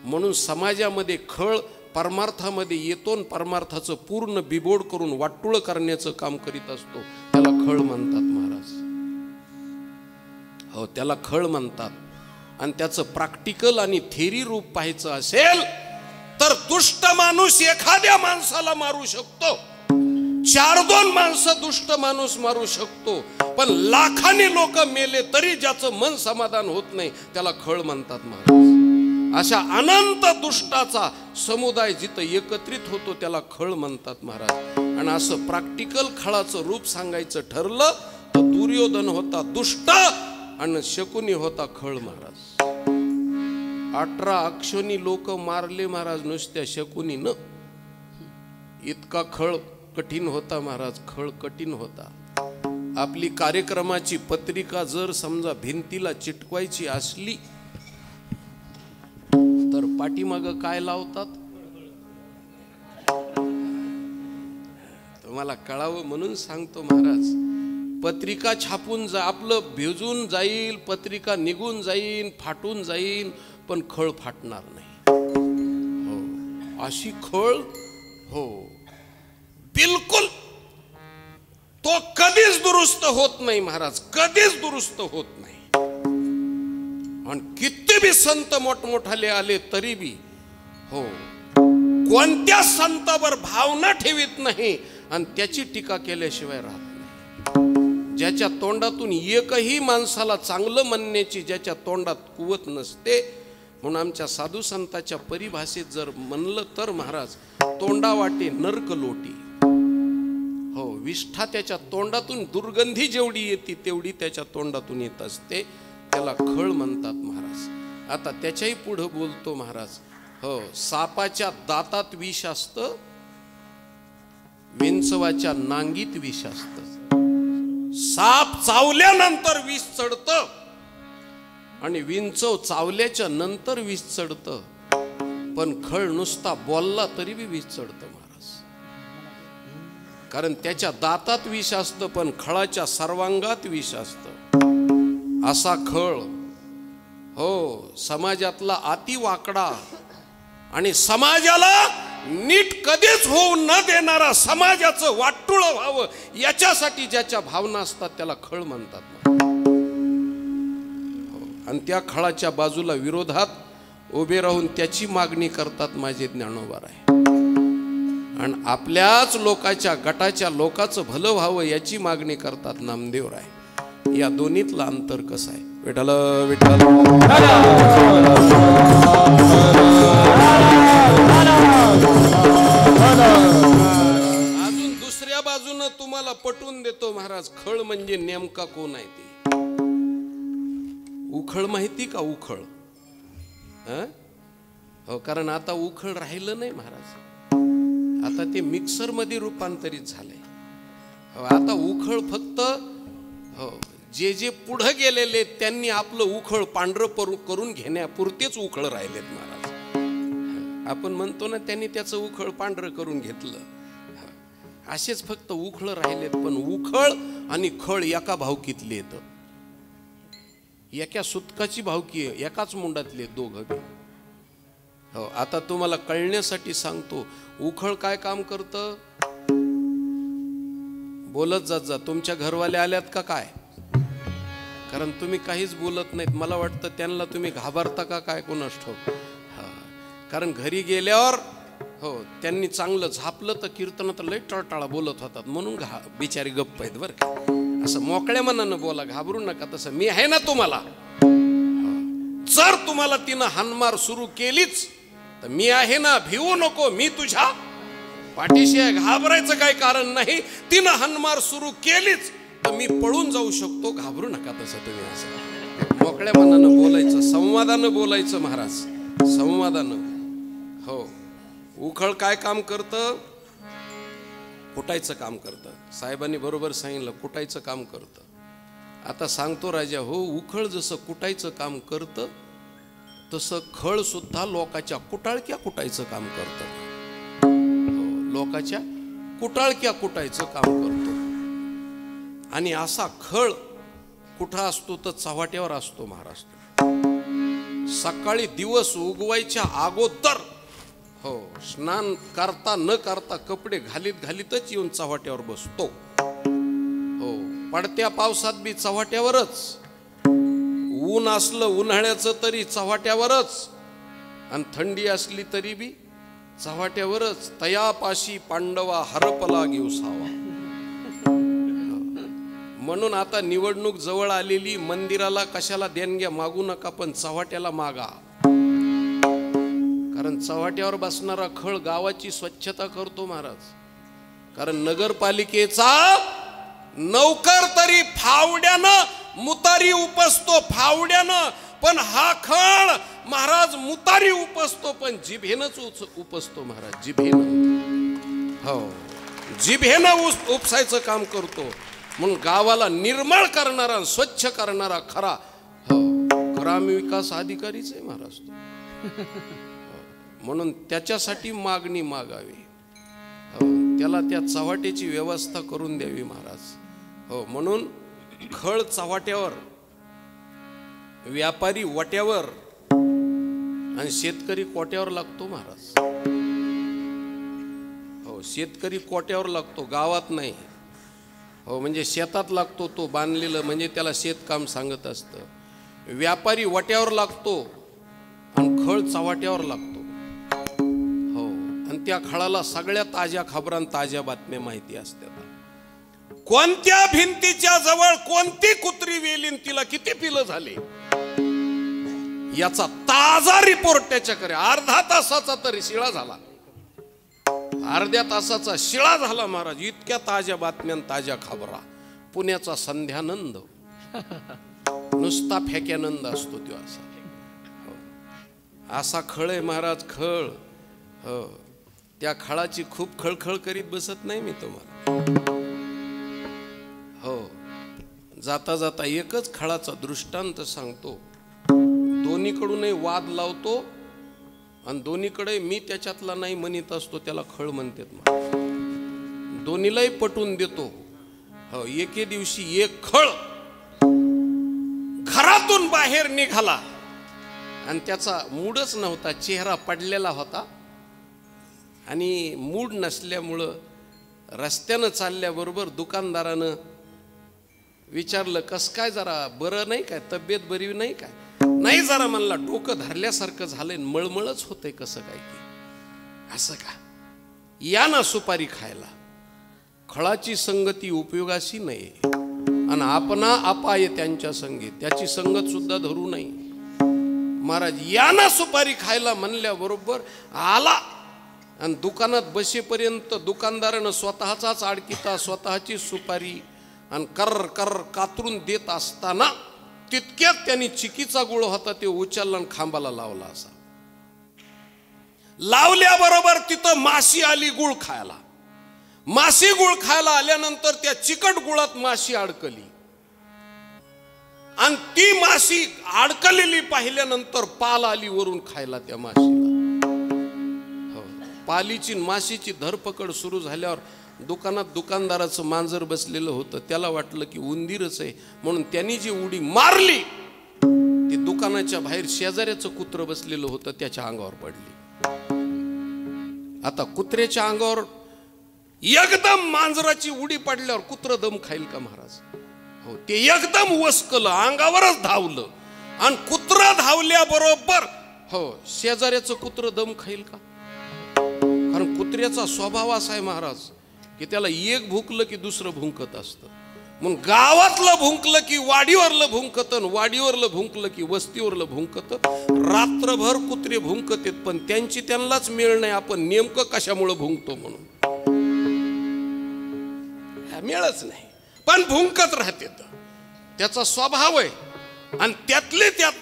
म्हणून समाजामध्ये खळ परमार्थामध्ये येतो, परमार्थाचं पूर्ण बिबोड करून वाटुळ करण्याचं काम करीत असतो. त्याला खळ म्हणतात महाराज. हो, त्याला खळ म्हणतात. आणि त्याचं प्रॅक्टिकल आणि थेरी रूप पाहायचं असेल तर दुष्ट माणूस एखाद्या माणसाला मारू शकतो, 4-2 माणसं दुष्ट माणूस मारू शकतो, पण लाखांनी लोक मेले तरी ज्याचं मन समाधान होत नाही त्याला खळ म्हणतात महाराज. अशा अनंत दुष्टाचा समुदाय जिथं एकत्रित होतो त्याला खळ म्हणतात महाराज. आणि असं प्रॅक्टिकल खळाचं रूप सांगायचं ठरलं तर दुर्योधन होता दुष्ट आणि शकुनी होता खळ महाराज. 18 अक्षोनी लोक मारले महाराज नुसत्या शकुनीनं. इतका खळ कठीण होता महाराज, खळ कठीण होता. आपली कार्यक्रमाची पत्रिका जर समजा भिंतीला चिटकवायची असली तर पाठीमाग काय लावतात तुम्हाला कळावं म्हणून सांगतो महाराज. पत्रिका छापून आपलं भिजून जाईल, पत्रिका निघून जाईल, फाटून जाईल, पण खळ फाटणार नाही. हो अशी खळ, हो बिलकुल तो कधीच दुरुस्त होत नाही महाराज, कधीच दुरुस्त होत नाही. आणि किती बी संत मोठमोठाले आले तरी बी हो कोणत्या संतावर भावना ठेवीत नाही आणि त्याची टीका केल्याशिवाय राहत नाही. ज्याच्या तोंडातून एकही माणसाला चांगलं म्हणण्याची ज्याच्या तोंडात कुवत नसते, म्हणून आमच्या साधू संताच्या परिभाषेत जर म्हणलं तर महाराज तोंडावाटे नरक लोटी. हो विष्ठा त्याच्या तोंडातून दुर्गंधी जेवढी येते तेवढी त्याच्या तोंडातून येत असते, त्याला खळ म्हणतात महाराज. आता त्याच्याही पुढे बोलतो महाराज. हो सापाच्या दातात विष असतं, विंचवाच्या नांगीत विष असतं. साप चावल्यानंतर विष चढतं आणि विंचव चावल्याच्या नंतर विष चढतं, पण खळ नुसता बोलला तरी बी विष चढतं महाराज. कारण त्याच्या दातात विष असतं पण खळाच्या सर्वांगात विष असतं. असा खळ हो समाजातला अति वाकडा आणि समाजाला नीट कधीच होऊ न देणारा, समाजाचं वाटुळं व्हावं याच्यासाठी ज्याच्या भावना असतात त्याला खळ म्हणतात. आणि त्या खळाच्या बाजूला विरोधात उभे राहून त्याची मागणी करतात माझे ज्ञानोबा आहे. आणि आपल्याच लोकाच्या गटाच्या लोकांचं भलं व्हावं याची मागणी करतात नामदेव राय. या दोन्हीतलं अंतर कसं आहे? विठ्ठल विठ्ठल. अजून दुसऱ्या बाजूनं तुम्हाला पटवून देतो महाराज, खळ म्हणजे नेमका कोण आहे ते. उखळ माहिती का? उखळ हो, कारण आता उखळ राहिलं नाही महाराज, आता ते मिक्सर मध्ये रूपांतरित झालंय. आता उखळ फक्त हो जे जे पुढे गेलेले त्यांनी आपलं उखळ पांढरं करून घेण्यापुरतेच उखळ राहिलेत महाराज. आपण म्हणतो ना त्यांनी त्याचं उखळ पांढरं करून घेतलं, असेच फक्त उखळ राहिलेत. पण उखळ आणि खळ एका भावकीतले येतं, एका सुतकाची भावकी आहे, एकाच मुंडातले दोघं बी. हो आता तुम्हाला कळण्यासाठी सांगतो, उखळ काय काम करतं बोलत जात जा. तुमच्या घरवाले आल्यात का काय? कारण तुम्ही काहीच बोलत नाहीत. मला वाटतं त्यांना तुम्ही घाबरता का काय कोणास ठाऊक. कारण घरी गेल्यावर हो त्यांनी चांगलं झापलं तर कीर्तनात लय टळटाळा बोलत होतात म्हणून बिचारी गप्प आहेत बरं का. असं मोकळ्या मनानं बोला, घाबरू नका. तसं मी आहे ना तुम्हाला. जर तुम्हाला तिनं हानमार सुरू केलीच तर मी आहे ना, भिवू नको, मी तुझ्या पाठीशी आहे, घाबरायचं काही कारण नाही. तिनं हानमार सुरू केलीच तर मी पळून जाऊ शकतो, घाबरू नका. तसं तुम्ही असं मोकळ्या मनानं बोलायचं, संवादानं बोलायचं महाराज, संवादानं. हो उखळ काय काम करतं? कुटायचं काम करतं. साहेबांनी बरोबर सांगितलं, कुटायचं काम करतं. आता सांगतो राजा, हो उखळ जसं कुटायचं काम करतं तसं खळ सुद्धा लोकाच्या कुटाळक्या कुटायचं काम करतं. लोकाच्या कुटाळक्या कुटायचं काम करतो. आणि असा खळ कुठं असतो तर चव्हाट्यावर असतो महाराष्ट्र. सकाळी दिवस उगवायच्या अगोदर हो स्नान करता न करता कपडे घालीतच येऊन चव्हाट्यावर बसतो. हो पडत्या पावसात बी चव्हाट्यावरच, ऊन असलं उन्हाळ्याचं तरी चव्हाट्यावरच, आणि थंडी असली तरी बी चव्हाट्यावरच. तयापाशी पांडवा हरपला घेऊ सावा. म्हणून आता निवडणूक जवळ आलेली, मंदिराला कशाला देणग्या मागू नका, पण चव्हाट्याला मागा. कारण चव्हाट्यावर बसणारा खळ गावाची स्वच्छता करतो महाराज. कारण नगरपालिकेचा नौकर तरी फावड्यानं मुतारी उपसतो, फावड्यानं, पण हा खळ महाराज मुतारी उपसतो, पण जिभेनच उपसतो महाराज, जिभेनं. हो, जिभेनं उपसायचं काम करतो. म्हणून गावाला निर्मळ करणारा, स्वच्छ करणारा खरा ग्रामविकास अधिकारीच आहे महाराज तो. म्हणून त्याच्यासाठी मागणी मागावी, त्याला त्या चव्हाट्याची व्यवस्था करून द्यावी महाराज. हो, म्हणून खळ चव्हाट्यावर, व्यापारी वट्यावर आणि शेतकरी कोट्यावर लागतो महाराज. हो, शेतकरी कोट्यावर लागतो, गावात नाही. हो, म्हणजे शेतात लागतो तो बांधलेलं, म्हणजे त्याला शेतकाम सांगत असतं. व्यापारी वट्यावर लागतो आणि खळ चव्हाट्यावर लागतो. हो, आणि त्या खळाला सगळ्या ताज्या खबरां, ताज्या बातम्या माहिती असतात. कोणत्या भिंतीच्या जवळ कोणती कुत्री वेलीन, तिला किती पिलं झाले, याचा ताजा रिपोर्ट त्याच्याकडे. अर्धा तासाचा तरी शिळा झाला, अर्ध्या तासाचा शिळा झाला महाराज. इतक्या ताज्या बातम्या, ताज्या खबरा. पुण्याचा संध्यानंद, नुसता फेक्यानंद असतो तो असा. असा खळ आहे महाराज, खळ. हो, त्या खळाची खूप खळखळ करीत बसत नाही मी तुम्हाला. हो, जाता जाता एकच खळाचा दृष्टांत सांगतो. दोन्हीकडूनही वाद लावतो आणि दोन्हीकडे मी त्याच्यातला नाही म्हणत असतो, त्याला खळ म्हणतात. दोन्हीलाही पटवून देतो. हो, एके दिवशी एक खळ घरातून बाहेर निघाला आणि त्याचा मूडच नव्हता, चेहरा पडलेला होता. आणि मूड नसल्यामुळं रस्त्यानं चालल्याबरोबर दुकानदारानं विचारलं, कस काय, जरा बरं नाही काय, तब्येत बरी नाही काय? नाही, जरा म्हणला डोकं धरल्यासारखं झालंय, मळमळच होतंय. कसं काय की असं का? या ना सुपारी खायला. खळाची संगती उपयोगाशी नाही आणि आपणा अपाय त्यांच्या संगीत, त्याची संगत सुद्धा धरू नाही महाराज. या ना सुपारी खायला म्हणल्याबरोबर आला आणि दुकानात बसेपर्यंत दुकानदारानं स्वतःचाच आडकिता, स्वतःची सुपारी आणि कर कर कातरून देत असताना तितक्यात त्यांनी चिकीचा गुळ होता ते उचलला आणि खांबाला लावला. असा लावल्याबरोबर तिथं माशी आली गुळ खायला. माशी गुळ खायला आल्यानंतर त्या चिकट गुळात माशी अडकली आणि ती माशी अडकलेली पाहिल्यानंतर पाल आली वरून खायला त्या माशीला. पालीची माशीची धरपकड सुरू झाल्यावर दुकानात दुकानदाराचं मांजर बसलेलं होतं, त्याला वाटलं की उंदीरच आहे, म्हणून त्यांनी जी उडी मारली ती दुकानाच्या बाहेर शेजाऱ्याचं कुत्र बसलेलं होतं त्याच्या अंगावर पडली. आता कुत्र्याच्या अंगावर एकदम मांजराची उडी पडल्यावर कुत्र दम खाईल का महाराज? हो, ते एकदम वसकलं, अंगावरच धावलं आणि कुत्र धावल्याबरोबर हो शेजाऱ्याचं कुत्र दम खाईल का? कारण कुत्र्याचा स्वभाव असा आहे महाराज की त्याला एक भुंकलं की दुसरं भुंकत असतं. म्हणून गावातलं भुंकलं की वाडीवरलं भुंकत, वाडीवरलं भुंकलं की वस्तीवरलं भुंकत. रात्रभर कुत्रे भुंकत आहेत पण त्यांची त्यांनाच मेळ नाही आपण नेमकं कशामुळे भुंकतो म्हणून. मेळच नाही पण भुंकत राहते, त्याचा स्वभाव आहे. आणि त्यातले त्यात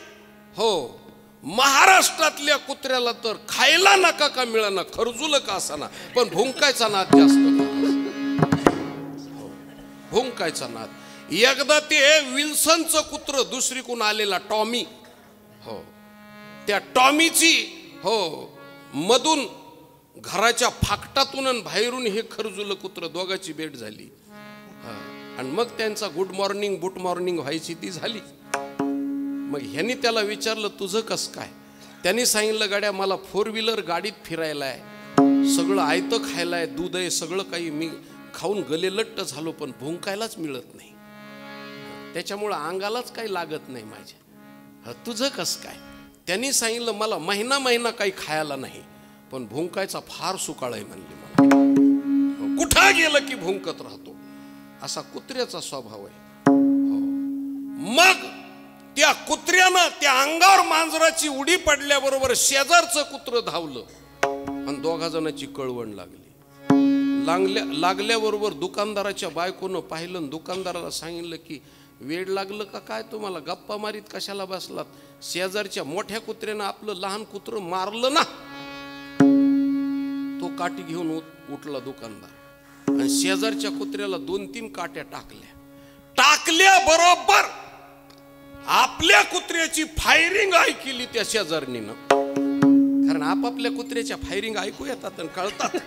हो महाराष्ट्रातल्या कुत्र्याला तर खायला नका का मिळाना, खरजुलं का असाना, पण भुंकायचा नाद जास्त, भुंकायचा नाद. एकदा ते विल्सनचं कुत्र दुसरीकडून आलेला टॉमी, हो त्या टॉमीची हो मधून घराच्या फाकटातून आणि बाहेरून हे खरजुलं कुत्र दोघांची भेट झाली आणि मग त्यांचा गुड मॉर्निंग गुड मॉर्निंग व्हायची ती झाली. मग ह्यांनी त्याला विचारलं तुझं कस काय? त्यांनी सांगितलं गाड्या मला 4 व्हीलर गाडीत फिरायला आहे, सगळं आयतं खायला आहे, दूध आहे, सगळं काही मी खाऊन गलेलट्ट झालो पण भुंकायलाच मिळत नाही, त्याच्यामुळं अंगालाच काही लागत नाही माझ्या. तुझं कस काय? त्यांनी सांगितलं मला महिना महिना काही खायला नाही पण भुंकायचा फार सुकाळ आहे म्हणले मला, कुठं गेलं की भुंकत राहतो. असा कुत्र्याचा स्वभाव आहे. मग त्या कुत्र्यानं त्या अंगावर मांजराची उडी पडल्याबरोबर शेजारचं कुत्र धावलं आणि दोघा जणांची कळवण लागली. लागल्याबरोबर दुकानदाराच्या बायकोनं पाहिलं आणि दुकानदाराला सांगितलं की वेड लागलं का काय तुम्हाला, गप्पा मारीत कशाला बसलात? शेजारच्या मोठ्या कुत्र्यानं आपलं लहान कुत्र मारलं ना. तो काठी घेऊन उठला दुकानदार आणि शेजारच्या कुत्र्याला 2-3 काट्या टाकल्या बरोबर आपल्या कुत्र्याची फायरिंग ऐकली त्या शेजारणीनं. कारण आपापल्या कुत्र्याच्या फायरिंग ऐकू येतात आणि कळतात.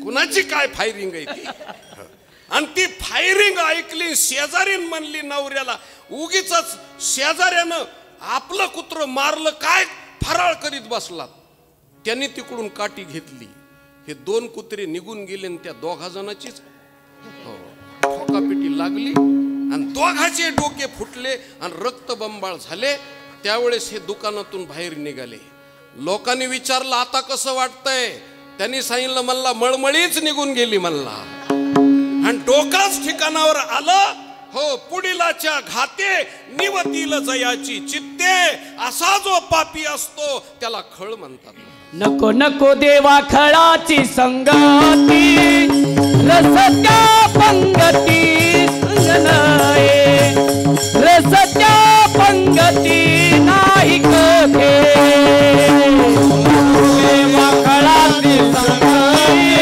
कुणाची काय फायरिंग आहे ती. आणि ती फायरिंग ऐकली. शेजारीन म्हणली नवऱ्याला, उगीच शेजाऱ्यानं आपलं कुत्र मारलं काय फराळ करीत बसलात. त्यांनी तिकडून काठी घेतली. हे 2 कुत्रे निघून गेले आणि त्या दोघा जणांचीच ठोकापिटी लागली आणि दोघाचे डोके फुटले आणि रक्तबंबाळ झाले. त्यावेळेस हे दुकानातून बाहेर निघाले. लोकांनी विचारलं आता कसं वाटतंय? त्यांनी सांगितलं मला मळमळीच निघून गेली मला आणि डोकाच ठिकाणावर आलं. हो, पुढीलाच्या घाते निवतील जयाची चित्ते, असा जो पापी असतो त्याला खळ म्हणतात. नको नको देवा खळाची संगती, रसत्या पंगती संगनाये, रसत्या पंगती नाही कोठे. देवा खळाची संगती,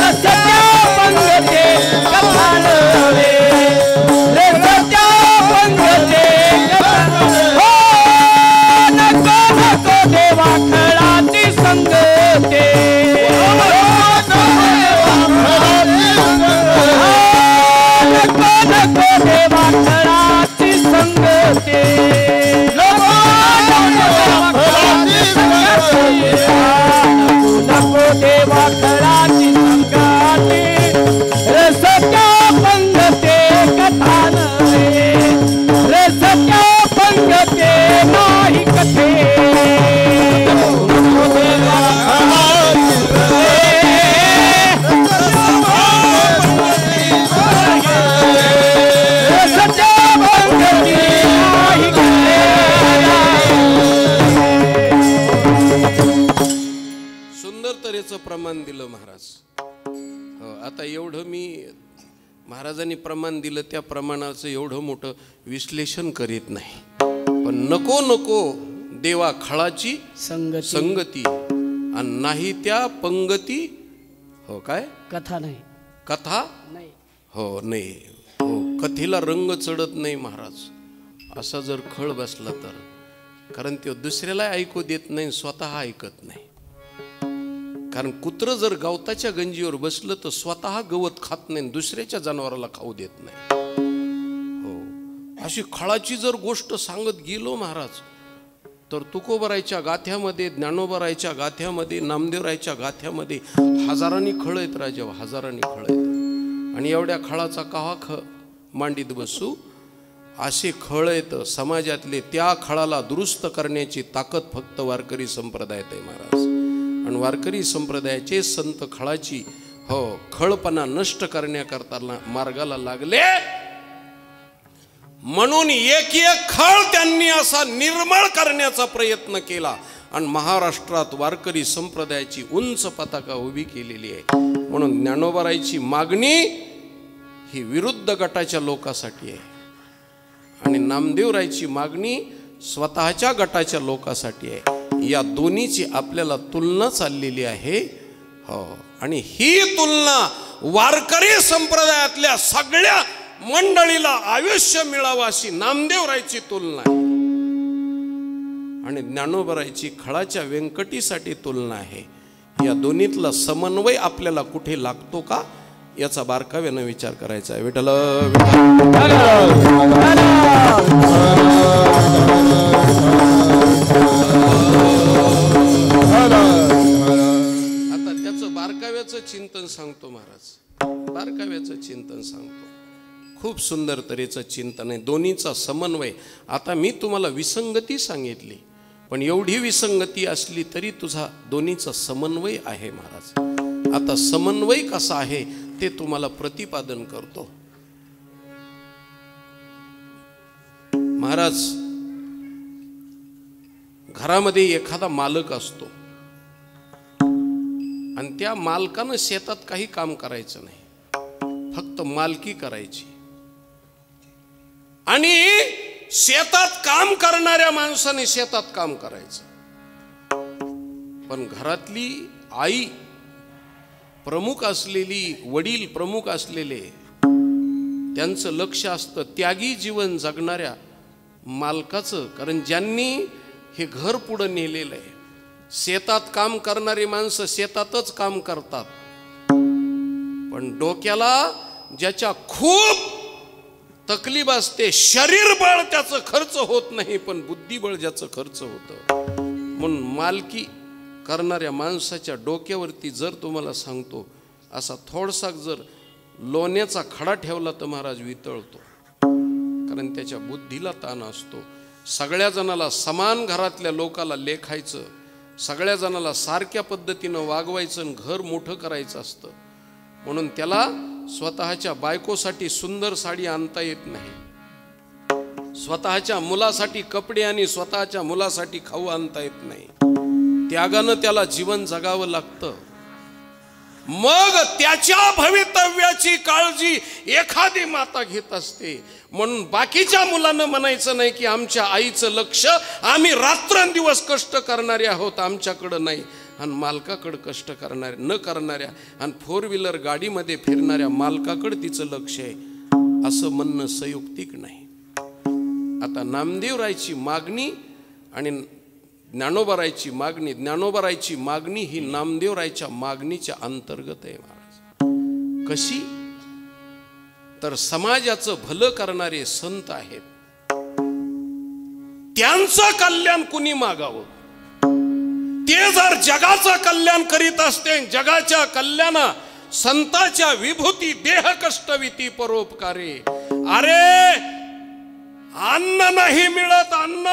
रसत्या पंगती कथानवे, रसत्या पंगती कथानवे. नको नको देवा खळाची संगती, नको नको देवा खळाची संगती, नको देवा खळाची संगती, रसत्या पंगती कथानवे, रसत्या पंगती नाही कथे. सुंदर तऱ्हेचं प्रमाण दिलं महाराज. आता एवढं मी महाराजांनी प्रमाण दिलं त्या प्रमाणाचं एवढं मोठं विश्लेषण करीत नाही. पण नको नको देवा खळाची संगती आणि नाही त्या पंगती. हो काय कथा नाही, कथा नाही. हो नाही, हो कथेला रंग चढत नाही महाराज. असा जर खळ बसला तर, कारण तो दुसऱ्याला ऐकू देत नाही, स्वतः ऐकत नाही. कारण कुत्र जर गवताच्या गंजीवर बसलं तर स्वतः गवत खात नाही, दुसऱ्याच्या जनावराला खाऊ देत नाही. हो, अशी खळाची जर गोष्ट सांगत गेलो महाराज तर तुकोबरायच्या गाथ्यामध्ये, ज्ञानोबरायच्या गाथ्यामध्ये, नामदेवरायच्या गाथ्यामध्ये हजारांनी खळ आहेत राजा, हजारांनी खळ आहेत. आणि एवढ्या खळाचा कहा मांडीत बसू असे खळ आहेत समाजातले. त्या खळाला दुरुस्त करण्याची ताकद फक्त वारकरी संप्रदायात आहे महाराज. आणि वारकरी संप्रदायाचे संत खळाची हो खळपणा नष्ट करण्याकरता मार्गाला लागले. म्हणून एक एक खळ त्यांनी असा निर्मळ करण्याचा प्रयत्न केला आणि महाराष्ट्रात वारकरी संप्रदायाची उंच पताका उभी केलेली आहे. म्हणून ज्ञानोबारायची मागणी ही विरुद्ध गटाच्या लोकांसाठी आहे आणि नामदेवरायची मागणी स्वतःच्या गटाच्या लोकांसाठी आहे. या दोन्हीची आपल्याला तुलना चाललेली आहे. हो, आणि ही तुलना वारकरी संप्रदायातल्या सगळ्या मंडळीला आयुष्य मिळावं अशी नामदेवरायची तुलना आहे आणि ज्ञानोबरायची खळाच्या व्यंकटीसाठी तुलना आहे. या दोन्हीतला समन्वय आपल्याला कुठे लागतो का याचा बारकाव्यानं विचार करायचा आहे. विठ्ठल आता त्याचं बारकाव्याचं चिंतन सांगतो महाराज. बारकाव्याचं चिंतन सांगतो. खूप सुंदर तऱ्हेचं चिंतन आहे, दोन्हीचा समन्वय. आता मी तुम्हाला विसंगती सांगितली, पण एवढी विसंगती असली तरी तुझा दोन्हीचा समन्वय आहे महाराज. आता समन्वय कसा आहे ते तुम्हाला प्रतिपादन करतो. महाराज, घरामध्ये एखादा मालक असतो आणि त्या मालकानं शेतात काही काम करायचं नाही, फक्त मालकी करायची. आणि शेतात काम करणाऱ्या माणसाने शेतात काम करायचं. पण घरातली आई प्रमुख असलेली, वडील प्रमुख असलेले, त्यांचं लक्ष असतं त्यागी जीवन जगणाऱ्या मालकाचं. कारण ज्यांनी हे घर पुढे नेलेलं आहे. शेतात काम करणारी माणसं शेतातच काम करतात, पण डोक्याला ज्याच्या खूप तकलीफ असते, शरीर बळ त्याचं खर्च होत नाही, पण बुद्धिबळ ज्याचं खर्च होतं. म्हणून मालकी करणाऱ्या माणसाच्या डोक्यावरती जर तुम्हाला सांगतो असा थोडसा जर लोण्याचा खडा ठेवला तर महाराज वितळतो. कारण त्याच्या बुद्धीला ताण असतो. सगळ्या जणाला समान घरातल्या लोकाला लेखायचं, सगळ्या जणाला सारख्या पद्धतीनं वागवायचं आणि घर मोठं करायचं असतं. म्हणून त्याला स्वतःच्या बायकोसाठी सुंदर साडी आणता येत नाही, स्वतःच्या मुलासाठी कपडे आणि स्वतःच्या मुलासाठी खाऊ आणता येत नाही. त्यागानं त्याला जीवन जगावं लागतं. मग त्याच्या भवितव्याची काळजी एखादी माता घेत असते. म्हणून बाकीच्या मुलांना म्हणायचं नाही की आमच्या आईचं लक्ष, आम्ही रात्रंदिवस कष्ट करणारे आहोत, आमच्याकडं नाही. आणि मालकाकडं कष्ट करणाऱ्या न करणाऱ्या आणि 4 व्हीलर गाडीमध्ये फिरणाऱ्या मालकाकडं तिचं लक्ष आहे, असं म्हणणं संयुक्तिक नाही. आता नामदेवरायची मागणी आणि ज्ञानोबारायची मागणी, ज्ञानोबारायची मागणी ही नामदेवरायच्या मागणीच्या अंतर्गत आहे महाराज. कशी? तर समाजाचं भलं करणारे संत आहेत, त्यांचं कल्याण कुणी मागावं? ते जर जगाचं कल्याण करीत असते, जगाच्या कल्याणा संताच्या विभूती देह कष्टविती परोपकारे. अरे अन्न नाही मिळत, अन्न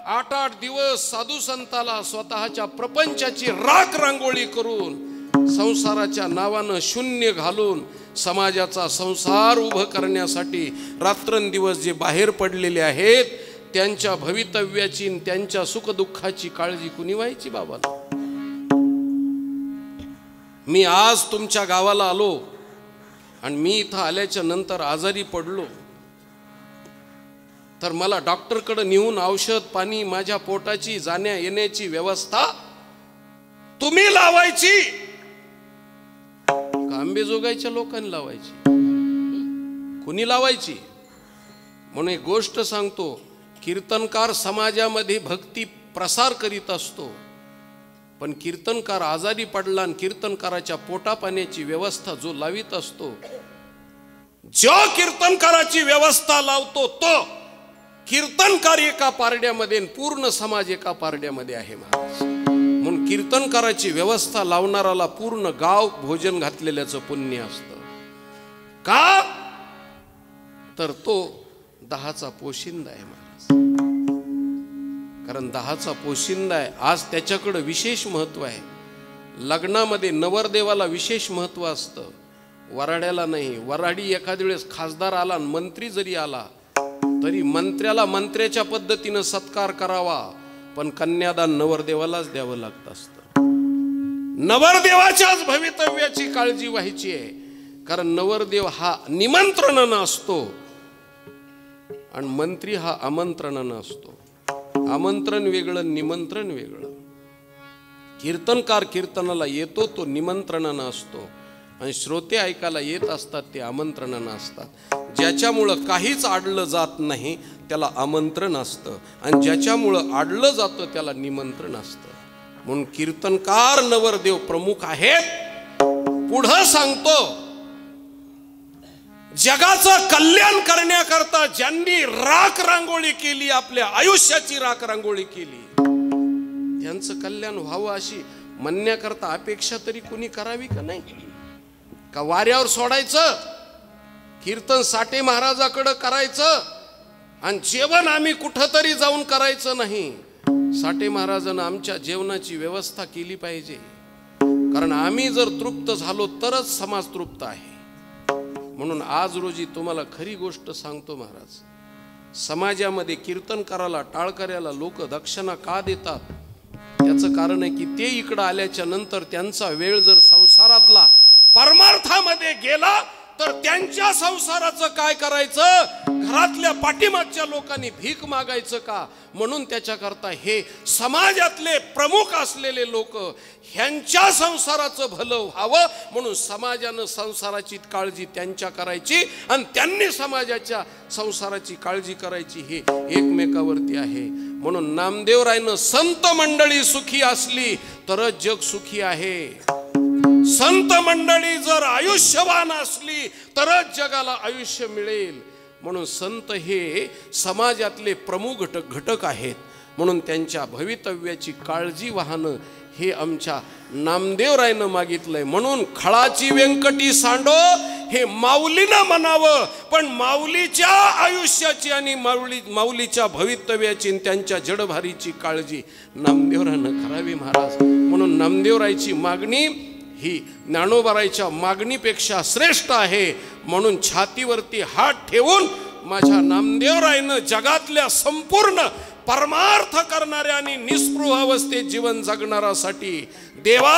8-8 दिवस साधू संताला स्वतःच्या प्रपंचाची राख रांगोळी करून, संसाराच्या नावानं शून्य घालून समाजाचा संसार उभं करण्यासाठी रात्रंदिवस जे बाहेर पडलेले आहेत, त्यांच्या भवितव्याची, त्यांच्या सुखदुःखाची काळजी कुणी व्हायची बाबा? मी आज तुमच्या गावाला आलो आणि मी इथं आल्याच्या नंतर आजारी पडलो, तर मला डॉक्टरकडे नेऊन औषध पाणी, माझ्या पोटाची जाण्या येण्याची व्यवस्था तुम्ही लावायची का आंबेजोगाईच्या लोकांनी लावायची? कुणी लावायची? म्हणून एक गोष्ट सांगतो, कीर्तनकार समाजामध्ये भक्ती प्रसार करीत असतो, पण कीर्तनकार आजारी पडला आणि कीर्तनकाराच्या पोटा पाण्याची व्यवस्था जो लावित असतो, जो कीर्तनकाराची व्यवस्था लावतो तो कीर्तनकार एका पारड्यामध्ये, पूर्ण समाज एका पारड्यामध्ये आहे महाराज. म्हणून कीर्तनकाराची व्यवस्था लावणाराला पूर्ण गाव भोजन घातलेल्याचं पुण्य असतं. का? तर तो 10चा पोशिंदा आहे महाराज. कारण 10चा पोशिंदा आहे. आज त्याच्याकडे विशेष महत्व आहे. लग्नामध्ये नवरदेवाला विशेष महत्व असतं, वराड्याला नाही. वराडी एखाद्या वेळेस खासदार आला, मंत्री जरी आला तरी मंत्र्याला मंत्र्याच्या पद्धतीनं सत्कार करावा, पण कन्यादान नवरदेवालाच द्यावं लागत असतं. नवरदेवाच्याच भवितव्याची काळजी व्हायची आहे. कारण नवरदेव हा निमंत्रणानं असतो आणि मंत्री हा आमंत्रणानं असतो. आमंत्रण वेगळं, निमंत्रण वेगळं. कीर्तनकार कीर्तनाला येतो तो निमंत्रणानं असतो आणि श्रोते ऐकायला येत असतात ते आमंत्रणानं असतात. ज्याच्यामुळं काहीच आडलं जात नाही त्याला आमंत्रण असतं, आणि ज्याच्यामुळं आडलं जातं त्याला निमंत्रण असतं. म्हणून कीर्तनकार नवरदेव प्रमुख आहेत. पुढं सांगतो, जगाचं कल्याण करण्याकरता ज्यांनी राख रांगोळी केली, आपल्या आयुष्याची राख रांगोळी केली, त्यांचं कल्याण व्हावं अशी म्हणण्याकरता अपेक्षा तरी कुणी करावी का नाही? का वाऱ्यावर सोडायचं, कीर्तन साठे महाराजाकडं करायचं आणि जेवण आम्ही कुठंतरी जाऊन करायचं नाही? साठे महाराजांना आमच्या जेवणाची व्यवस्था केली पाहिजे. कारण आम्ही जर तृप्त झालो तरच समाज तृप्त आहे. म्हणून आज रोजी तुम्हाला खरी गोष्ट सांगतो महाराज, समाजामध्ये कीर्तनकाराला टाळकऱ्याला लोक दक्षिणा का देतात? त्याचं कारण आहे की ते इकडं आल्याच्या नंतर त्यांचा वेळ जर संसारातला परमार्थामध्ये गेला तर त्यांच्या संसाराचं काय करायचं? घरातल्या पाठीमागच्या लोकांनी भीक मागायचं का? म्हणून त्याच्याकरता हे समाजातले प्रमुख असलेले लोक ह्यांच्या संसाराचं भलं व्हावं म्हणून समाजानं संसाराची काळजी त्यांच्या करायची आणि त्यांनी समाजाच्या संसाराची काळजी करायची, हे एकमेकावरती आहे. म्हणून नामदेवरायनं संत मंडळी सुखी असली तरच जग सुखी आहे. संत मंडळी जर आयुष्यवान असली तरच जगाला आयुष्य मिळेल. म्हणून संत हे समाजातले प्रमुख घटक आहेत. म्हणून त्यांच्या भवितव्याची काळजी वाहणं हे आमच्या नामदेवरायनं मागितलंय. म्हणून खळाची व्यंकटी सांडो हे माऊलीनं म्हणावं, पण माऊलीच्या आयुष्याची आणि माऊलीच्या भवितव्याची त्यांच्या जडभारीची काळजी नामदेवरायनं करावी महाराज. म्हणून नामदेवरायची मागणी ही ज्ञानोबारायच्या मागणीपेक्षा श्रेष्ठ आहे. म्हणून छातीवरती हात ठेवून माझ्या नामदेवरायनं जगातल्या संपूर्ण परमार्थ करणाऱ्या आणि निस्पृह अवस्थेत जीवन जगणाऱ्यासाठी देवा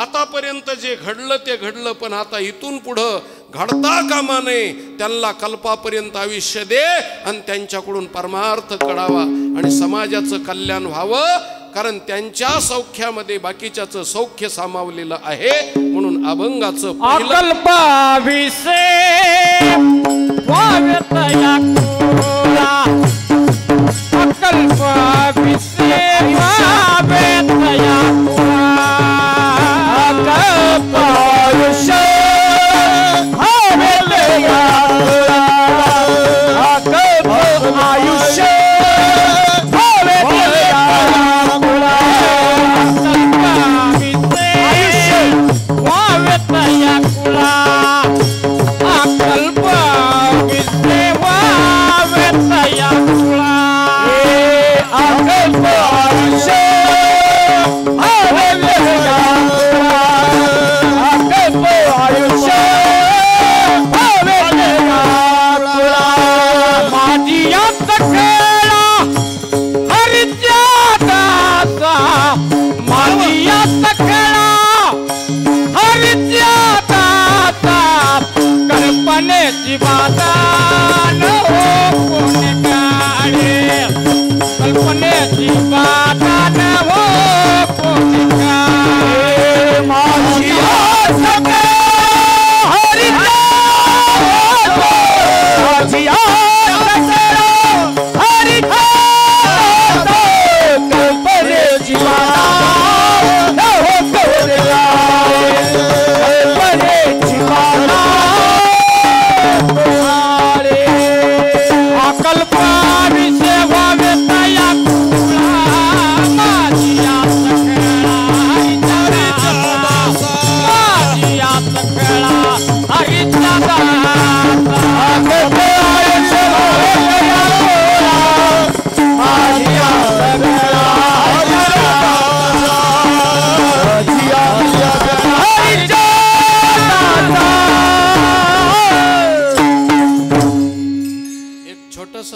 आतापर्यंत जे घडलं ते घडलं, पण आता इथून पुढं घडता कामा नये. त्यांना कल्पापर्यंत आयुष्य दे आणि त्यांच्याकडून परमार्थ कळावा आणि समाजाचं कल्याण व्हावं. कारण त्यांच्या सौख्यामध्ये बाकीच्याचं सौख्य सामावलेलं आहे. म्हणून अभंगाचं अकल्पाविषे वाव्यतया कुळा, अकल्पाविषे वाव्यतया कुळा, अकल्पाविषे वाव्यतया कुळा, अकल्पाविषे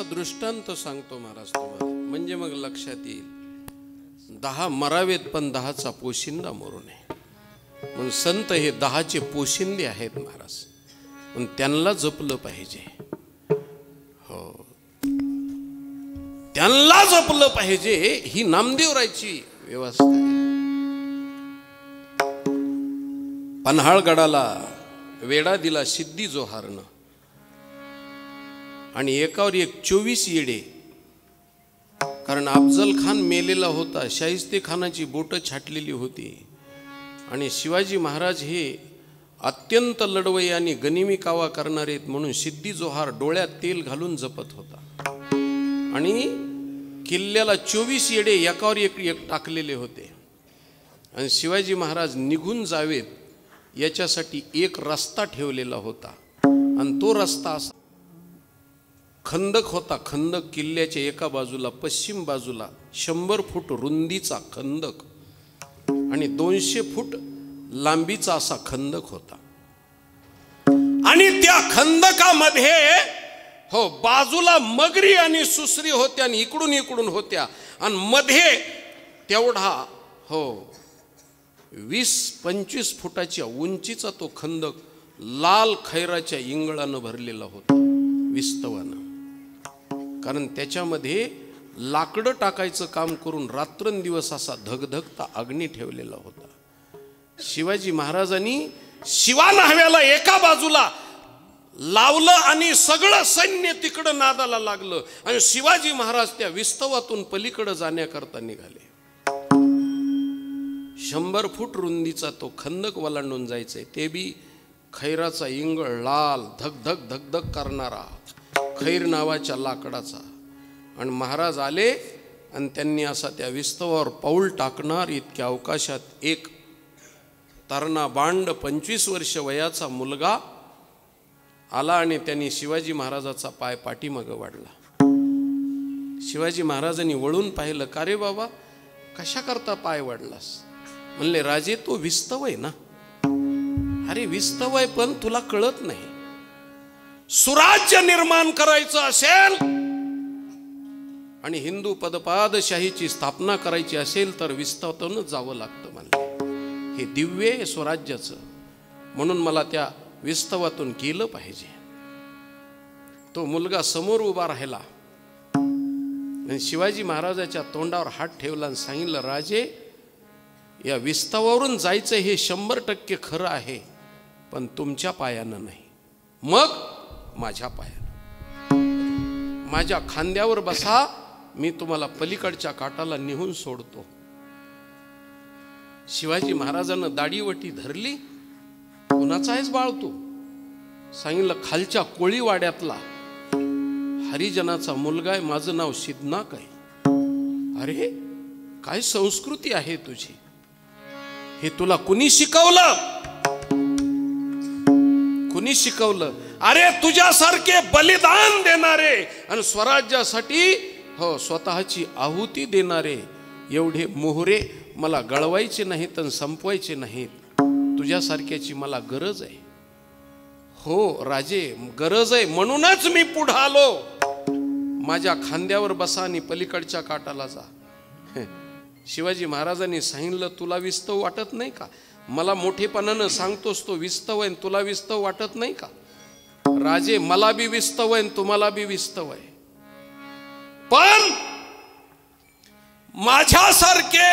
दृष्टांत सांगतो महाराज तुम्हाला, म्हणजे मग लक्षात येईल. 10 मरावेत पण 10चा पोशिंदा मरू नये. म्हणून संत हे 10चे पोशिंदे आहेत महाराज. पण त्यांना जपलं पाहिजे. हो, त्यांना जपलं पाहिजे. ही नामदेवरायची व्यवस्था आहे. पन्हाळगडाला वेडा दिला सिद्धी जोहारनं आणि एकावर एक 24 येडे. कारण अफजल खान मेलेला होता, शाहिस्ते खानाची बोटं छाटलेली होती आणि शिवाजी महाराज हे अत्यंत लढवई आणि गनिमी कावा करणारे म्हणून सिद्धी जोहार डोळ्यात तेल घालून जपत होता आणि किल्ल्याला 24 येडे एकावर एक टाकलेले होते आणि शिवाजी महाराज निघून जावेत याच्यासाठी एक रस्ता ठेवलेला होता आणि तो रस्ता असा खंदक होता. खंदक किल्ल्याच्या एका बाजूला पश्चिम बाजूला 100 फूट रुंदीचा खंदक आणि 200 फूट लांबीचा असा खंदक होता. आणि त्या खंदकामध्ये हो, बाजूला मगरी आणि सुसरी होत्या आणि इकडून इकडून होत्या आणि मध्ये तेवढा हो 20-25 फुटाच्या उंचीचा तो खंदक लाल खैराच्या इंगळानं भरलेला होता, विस्तवानं. कारण त्याच्यामध्ये लाकडं टाकायचं काम करून रात्रंदिवस असा धगधगता अग्नी ठेवलेला होता. शिवाजी महाराजांनी शिवा न्हाव्याला एका बाजूला लावलं आणि सगळं सैन्य तिकडं नादाला लागलं आणि शिवाजी महाराज त्या विस्तवातून पलीकडे जाण्याकरता निघाले. 100 फूट रुंदीचा तो खंदक वलांडून जायचंय, ते बी खैराचा इंगळ लाल धगधग धगधग करणारा खैर नावाच्या लाकडाचा. आणि महाराज आले आणि त्यांनी असा त्या विस्तवावर पाऊल टाकणार इतक्या अवकाशात एक तरणा बांड 25 वर्ष वयाचा मुलगा आला आणि त्यांनी शिवाजी महाराजाचा पाय पाठीमागं वाढला. शिवाजी महाराजांनी वळून पाहिलं, का रे बाबा, कशा करता पाय वाढलास? म्हणले, राजे तो विस्तव आहे ना. अरे विस्तव आहे पण तुला कळत नाही, सुराज्य निर्माण करायचं असेल आणि हिंदू पदपादशाहीची स्थापना करायची असेल तर विस्तवातूनच जावं लागतं. म्हणले हे दिव्य आहे स्वराज्याचं, म्हणून मला त्या विस्तवातून केलं पाहिजे. तो मुलगा समोर उभा राहिला आणि शिवाजी महाराजाच्या तोंडावर हात ठेवला आणि सांगितलं, राजे या विस्तवावरून जायचं हे 100% खरं आहे, पण तुमच्या पायानं नाही, मग माझ्या पायानं. माझ्या खांद्यावर बसा, मी तुम्हाला पलीकडच्या काठाला निहून सोडतो. शिवाजी महाराजांना दाढीवटी धरली. कुणाचा आहेस बाळ तू? सांगितलं, खालच्या कोळीवाड्यातला हरिजनाचा मुलगा आहे, माझं नाव सिद्धनाक आहे. अरे काय संस्कृती आहे तुझी, हे तुला कुणी शिकवलं? कुणी शिकवलं? अरे तुझ्यासारखे बलिदान देणारे आणि स्वराज्यासाठी हो स्वतःची आहुती देणारे एवढे मोहरे मला गळवायचे नाहीत आणि संपवायचे नाहीत. तुझ्यासारख्याची मला गरज आहे. हो राजे, गरज आहे, म्हणूनच मी पुढे आलो. माझ्या खांद्यावर बसा आणि पलीकडच्या काठाला जा. शिवाजी महाराजांनी सांगितलं, तुला विस्तव वाटत नाही का? मला मोठेपणानं सांगतोस तो विस्तव आहे, तुला विस्तव वाटत नाही का? राजे, मला बी विस्तव आहे, तुम्हाला बी विस्तव आहे, पण माझ्यासारखे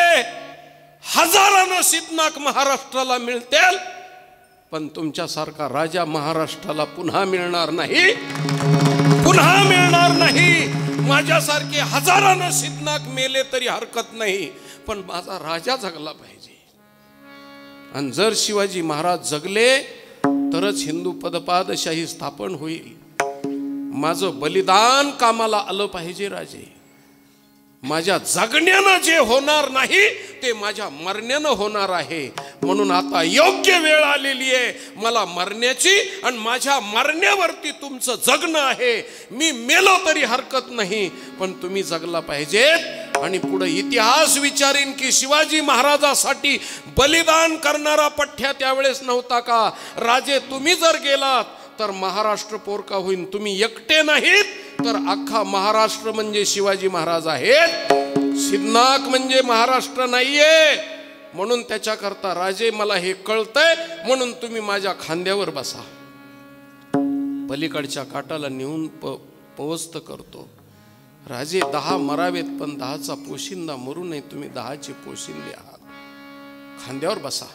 हजारानं सिद्धनाक महाराष्ट्राला मिळतील, पण तुमच्यासारखा राजा महाराष्ट्राला पुन्हा मिळणार नाही, पुन्हा मिळणार नाही. माझ्यासारखे हजारानं सिद्धनाक मेले तरी हरकत नाही, पण माझा राजा जगला पाहिजे. आणि जर शिवाजी महाराज जगले तरच हिंदू पदपादशाही स्थापन होईल. माझं बलिदान कामाला आलं पाहिजे राजे. माझ्या जगण्यानं जे होणार नाही ते माझ्या मरण्यानं होणार आहे. म्हणून आता योग्य वेळ आलेली आहे मला मरण्याची, आणि माझ्या मरण्यावरती तुमचं जगणं आहे. मी मेलो तरी हरकत नाही, पण तुम्ही जगला पाहिजेत. आणि पुढे इतिहास विचारीन की शिवाजी महाराजासाठी बलिदान करणारा पठ्या त्यावेळेस नव्हता का? राजे, तुम्ही जर गेलात तर महाराष्ट्र पोरका होईल. तुम्ही एकटे नाहीत तर अख्खा महाराष्ट्र म्हणजे शिवाजी महाराज आहेत. सिद्धनाक म्हणजे महाराष्ट्र नाहीये. म्हणून त्याच्याकरता राजे मला हे कळतंय, म्हणून तुम्ही माझ्या खांद्यावर बसा. पलीकडच्या काठाला नेऊन पवस्त करतो. राजे 10 मरावेत, पण 10चा पोशिंदा मरू नये. तुम्ही 10चे पोशिंदे आहात, खांद्यावर बसा.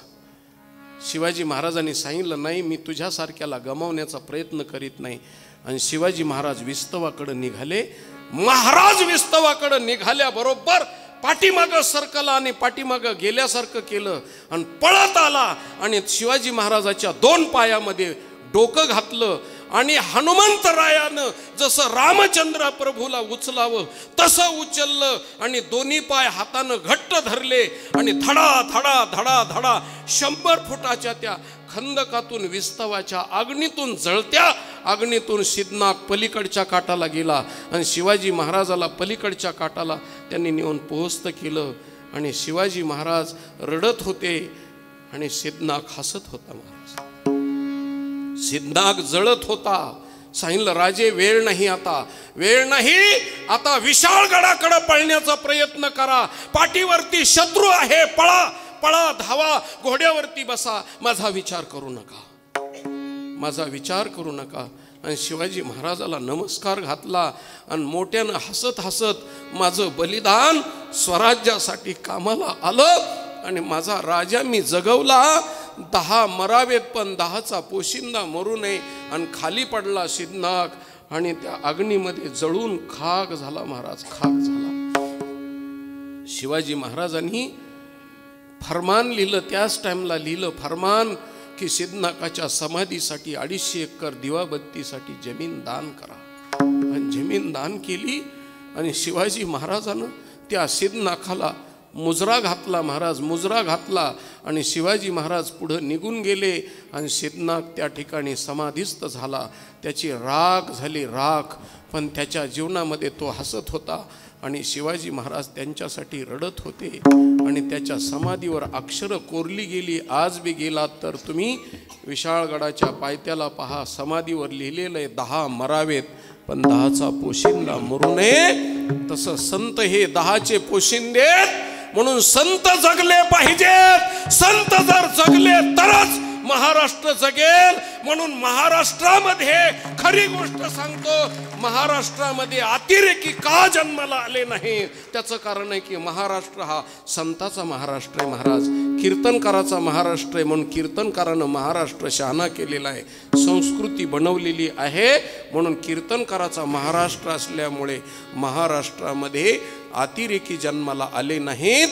शिवाजी महाराजांनी सांगितलं, नाही, मी तुझ्यासारख्याला गमावण्याचा प्रयत्न करीत नाही. आणि शिवाजी महाराज विस्तवाकडे निघाले. महाराज विस्तवाकडे निघाल्याबरोबर पाठीमागं सरकला आणि पाठीमागं गेल्यासारखं केलं आणि पळत आला आणि शिवाजी महाराजाच्या 2 पायामध्ये डोकं घातलं. आणि हनुमंतरायानं जसं रामचंद्र प्रभूला उचलावं तसं उचललं आणि दोन्ही पाय हातानं घट्ट धरले आणि धडा धडा धडा धडा 100 फुटाच्या त्या खंदकातून विस्तवाच्या अग्नीतून, जळत्या अग्नीतून सिद्धनाक पलीकडच्या काठाला गेला आणि शिवाजी महाराजाला पलीकडच्या काठाला त्यांनी नेऊन पोहोचत केलं. आणि शिवाजी महाराज रडत होते आणि सिद्धनाक हसत होता. महाराज सिद्धनाक जळत होता, सांगितलं राजे वेळ नाही, आता वेळ नाही, आता विशाळगडाकडे पळण्याचा प्रयत्न करा, पाठीवरती शत्रू आहे, पळा पळा, धावा, घोड्यावरती बसा, माझा विचार करू नका, माझा विचार करू नका. आणि शिवाजी महाराजाला नमस्कार घातला आणि मोठ्यानं हसत हसत माझं बलिदान स्वराज्यासाठी कामाला आलं आणि माझा राजा मी जगवला, 10 मरावेत पण 10चा पोशिंदा मरू नये. आणि खाली पडला सिद्धनाग आणि त्या अग्नीमध्ये जळून खाक झाला महाराज, खाक झाला. शिवाजी महाराजांनी फरमान लिहिलं, त्याच टाइमला लिहिलं फरमान की सिद्धनागाच्या समाधीसाठी 250 एकर दिवाबत्तीसाठी जमीन दान करा. आणि जमीन दान केली आणि शिवाजी महाराजानं त्या सिद्धनागाला मुजरा घातला. महाराज मुजरा घातला आणि शिवाजी महाराज पुढं निघून गेले आणि सिद्धनाग त्या ठिकाणी समाधीस्थ झाला. त्याची राख झाली राख, पण त्याच्या जीवनामध्ये तो हसत होता आणि शिवाजी महाराज त्यांच्यासाठी रडत होते. आणि त्याच्या समाधीवर अक्षरं कोरली गेली. आज बी गेलात तर तुम्ही विशाळगडाच्या पायथ्याला पहा, समाधीवर लिहिलेलं आहे 10 मरावेत पण 10चा पोशिंदा मरू नये. तसं संत हे 10चे पोशिंदे, म्हणून संत जगले पाहिजेत. संत जर जगले तरच महाराष्ट्र जगेल. म्हणून महाराष्ट्रामध्ये खरी गोष्ट सांगतो, महाराष्ट्रामध्ये अतिरेकी का जन्माला आले नाही, त्याचं कारण आहे की महाराष्ट्र हा संताचा महाराष्ट्र आहे. महाराज कीर्तनकाराचा महाराष्ट्र आहे, म्हणून कीर्तनकारानं महाराष्ट्र शहाणा केलेला आहे, संस्कृती बनवलेली आहे. म्हणून कीर्तनकाराचा महाराष्ट्र असल्यामुळे महाराष्ट्रामध्ये अतिरेकी जन्माला आले नाहीत.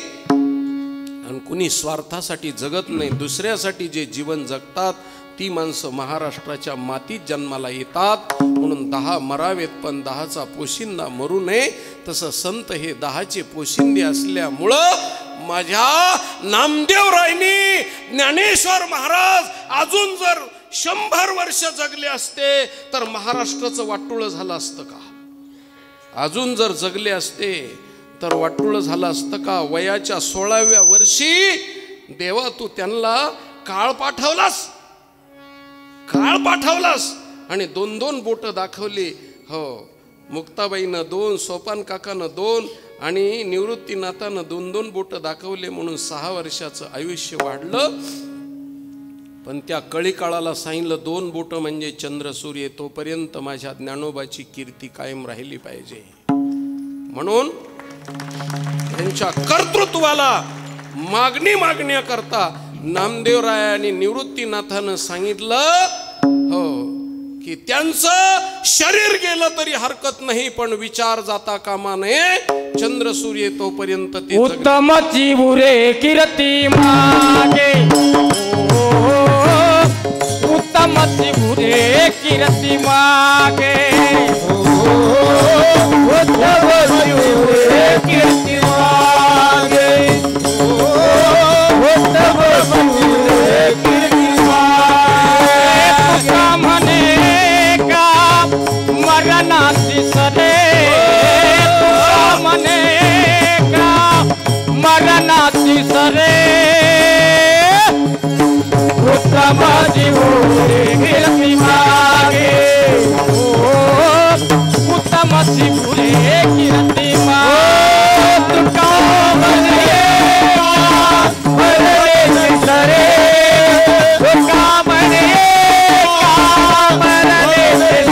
आणि कुणी स्वार्थासाठी जगत नाही, दुसऱ्यासाठी जे जीवन जगतात ती माणसं महाराष्ट्राच्या मातीत जन्माला येतात. म्हणून 10 मरावेत पण 10चा पोशिंदा मरू नये. तसं संत हे 10चे पोशिंदे असल्यामुळं माझ्या नामदेवरायांनी, ज्ञानेश्वर महाराज अजून जर 100 वर्ष जगले असते तर महाराष्ट्राचं वाटोळं झालं असतं का? अजून जर जगले असते तर वाटोळं झालं असतं का? वयाच्या 16व्या वर्षी देवा तू त्यांना काळ पाठवलास, काळ पाठवलास आणि 2-2 बोट दाखवली. हो, मुक्ताबाईनं 2, सोपान काकानं 2 आणि निवृत्तीनाथानं 2-2 बोट दाखवले. म्हणून 6 वर्षाचं आयुष्य वाढलं. पण त्या कळी काळाला सांगितलं 2 बोट म्हणजे चंद्र सूर्य, तोपर्यंत माझ्या ज्ञानोबाची कीर्ती कायम राहिली पाहिजे. म्हणून त्यांच्या कर्तृत्वाला मागण्याकरता नामदेवराय आणि निवृत्तीनाथानं सांगितलं हो की त्यांचं शरीर गेलं तरी हरकत नाही, पण विचार जाता कामा नये. चंद्र सूर्य तोपर्यंत ते उत्तमची बुरे कीर्ती मागे, उत्तमची बुरे कीर्ती मागे, उत्तमची बुरे कीर्ती मागे, उत्तमची बुरे कीर्ती मागे. तुका म्हणे का मरणाची सरे, तुका म्हणे का मरणाची सरे, उत्तमची बुरे कीर्ती मागे, उत्तमची बुरे कीर्ती मागे. तुका म्हणे का मरणाची सरे, तुका म्हणे का मरणाची सरे,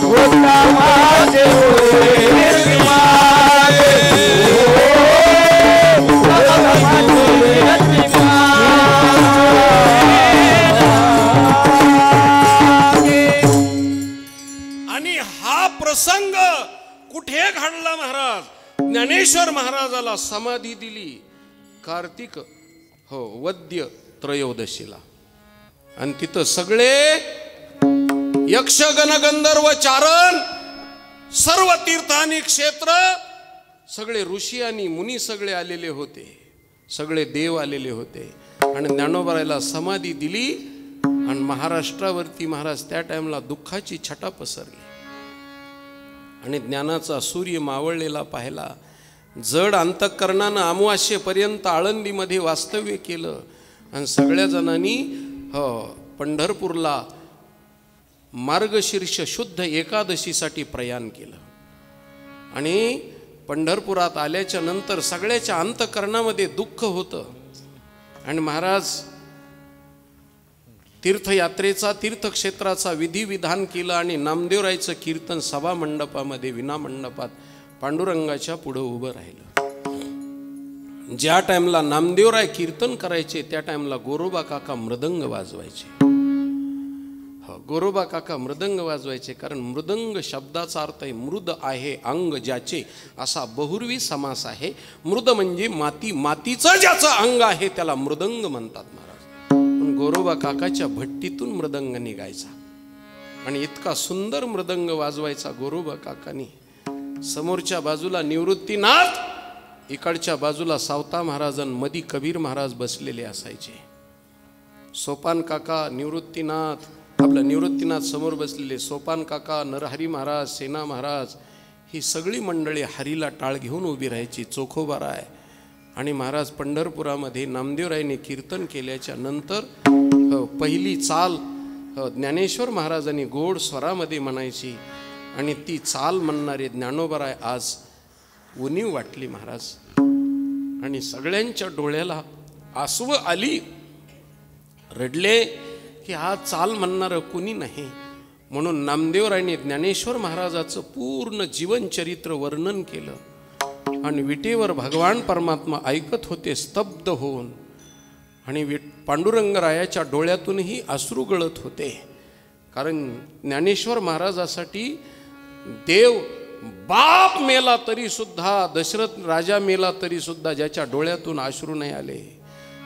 उत्तमची बुरे कीर्ती मागे, उत्तमची कीर्ती प्रसंग कुठे घडला? महाराज ज्ञानेश्वर महाराजाला समाधी दिली कार्तिक वद्य त्रयोदशीला. आणि तिथं सगळे यक्ष गण गंधर्व चारण, सर्व तीर्थ आणि क्षेत्र, सगळे ऋषी आणि मुनी सगळे आलेले होते, सगळे देव आलेले होते. आणि ज्ञानोबारायला समाधी दिली. आणि महाराष्ट्रावरती महाराज त्या टाइमला दुःखाची छटा पसरली आणि ज्ञानाचा सूर्य मावळलेला पाहिला. जड अंतःकरणानं अमावास्येपर्यंत आळंदीमध्ये वास्तव्य केलं. आणि सगळ्या जणांनी पंढरपूरला मार्गशीर्ष शुद्ध एकादशीसाठी प्रयाण केलं आणि पंढरपुरात आल्याच्या नंतर सगळ्याच्या अंतःकरणामध्ये दुःख होतं आणि महाराज तीर्थयात्रेचा तीर्थक्षेत्राचा विधिविधान केलं आणि नामदेवरायचं कीर्तन सभा मंडपामध्ये विना मंडपात पांडुरंगाच्या पुढे उभं राहिलं। ज्या टाइमला नामदेवराय कीर्तन करायचे त्या टाइमला गोरोबा काका मृदंग वाजवायचे। गोरोबा काका मृदंग वाजवायचे, कारण मृदंग शब्दाचा अर्थ आहे मृद आहे अंग ज्याचे, असा बहुर्वी समास आहे। मृद म्हणजे माती, मातीचं ज्याचं अंग आहे त्याला मृदंग म्हणतात महाराज। पण गोरोबा काकाच्या भट्टीतून मृदंग निघायचा आणि इतका सुंदर मृदंग वाजवायचा गोरोबा काकानी। समोरच्या बाजूला निवृत्तीनाथ, इकडच्या बाजूला सावता महाराजांमध्ये कबीर महाराज बसलेले असायचे। सोपान काका, निवृत्तीनाथ, आपलं निवृत्तीनाथ समोर बसलेले, सोपान काका, नरहरी महाराज, सेना महाराज, ही सगळी मंडळी हरीला टाळ घेऊन उभी राहायची। चोखोबाराय आणि महाराज पंढरपुरामध्ये नामदेवरायने कीर्तन केल्याच्या नंतर पहिली चाल ज्ञानेश्वर महाराजांनी गोड स्वरामध्ये म्हणायची आणि ती चाल म्हणणारे ज्ञानोबाराय आज उणीव वाटली महाराज आणि सगळ्यांच्या डोळ्याला आसू आली, रडले की हा चाल म्हणणारं कुणी नाही। म्हणून नामदेवरायने ज्ञानेश्वर महाराजाचं पूर्ण जीवनचरित्र वर्णन केलं आणि विटेवर भगवान परमात्मा ऐकत होते स्तब्ध होऊन आणि पांडुरंगरायाच्या डोळ्यातूनही अश्रू गळत होते, कारण ज्ञानेश्वर महाराजासाठी देव बाप मेला तरी सुद्धा, दशरथ राजा मेला तरी सुद्धा ज्याच्या डोळ्यातून अश्रू नाही आले,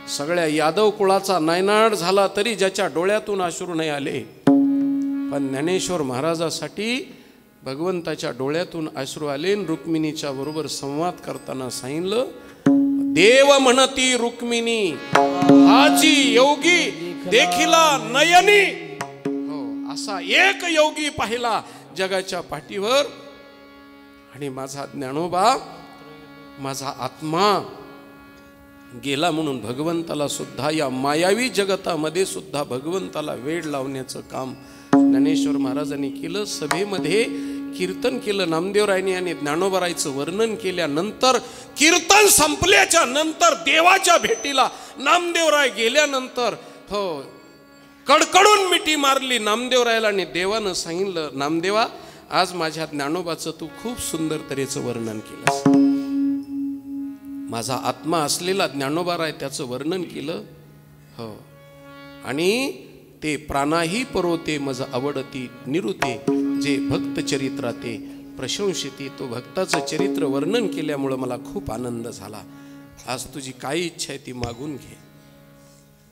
सगळ्या यादव कुळाचा नायनाट झाला तरी ज्याच्या डोळ्यातून अश्रू नाही आले, पण ज्ञानेश्वर महाराजासाठी भगवंताच्या डोळ्यातून अश्रू आले। रुक्मिणीच्या बरोबर संवाद करताना सांगितलं, देव म्हणती रुक्मिणी हाची योगी देखिला नयनी, हो असा एक योगी पाहिला जगाच्या पाठीवर आणि माझा ज्ञानोबा, माझा आत्मा गेला म्हणून भगवंताला सुद्धा या मायावी जगतामध्ये सुद्धा भगवंताला वेड लावण्याचं काम ज्ञानेश्वर महाराजांनी केलं। सभेमध्ये कीर्तन केलं नामदेवरायने आणि ज्ञानोबारायचं वर्णन केल्यानंतर, कीर्तन संपल्याच्या नंतर देवाच्या भेटीला नामदेवराय गेल्यानंतर हो कडकडून मिठी मारली नामदेवरायला आणि देवानं सांगितलं, नामदेवा आज माझ्या ज्ञानोबाचं तू खूप सुंदर तऱ्हेचं वर्णन केलंस। माझा आत्मा असलेला ज्ञानोबाराय त्याचं वर्णन केलं हो, आणि ते प्राणाही परोते मज आवडती निरुते, जे भक्त चरित्राते प्रशंसिती, तो भक्ताचं चरित्र वर्णन केल्यामुळं मला खूप आनंद झाला। आज तुझी काय इच्छा आहे ती मागून घे,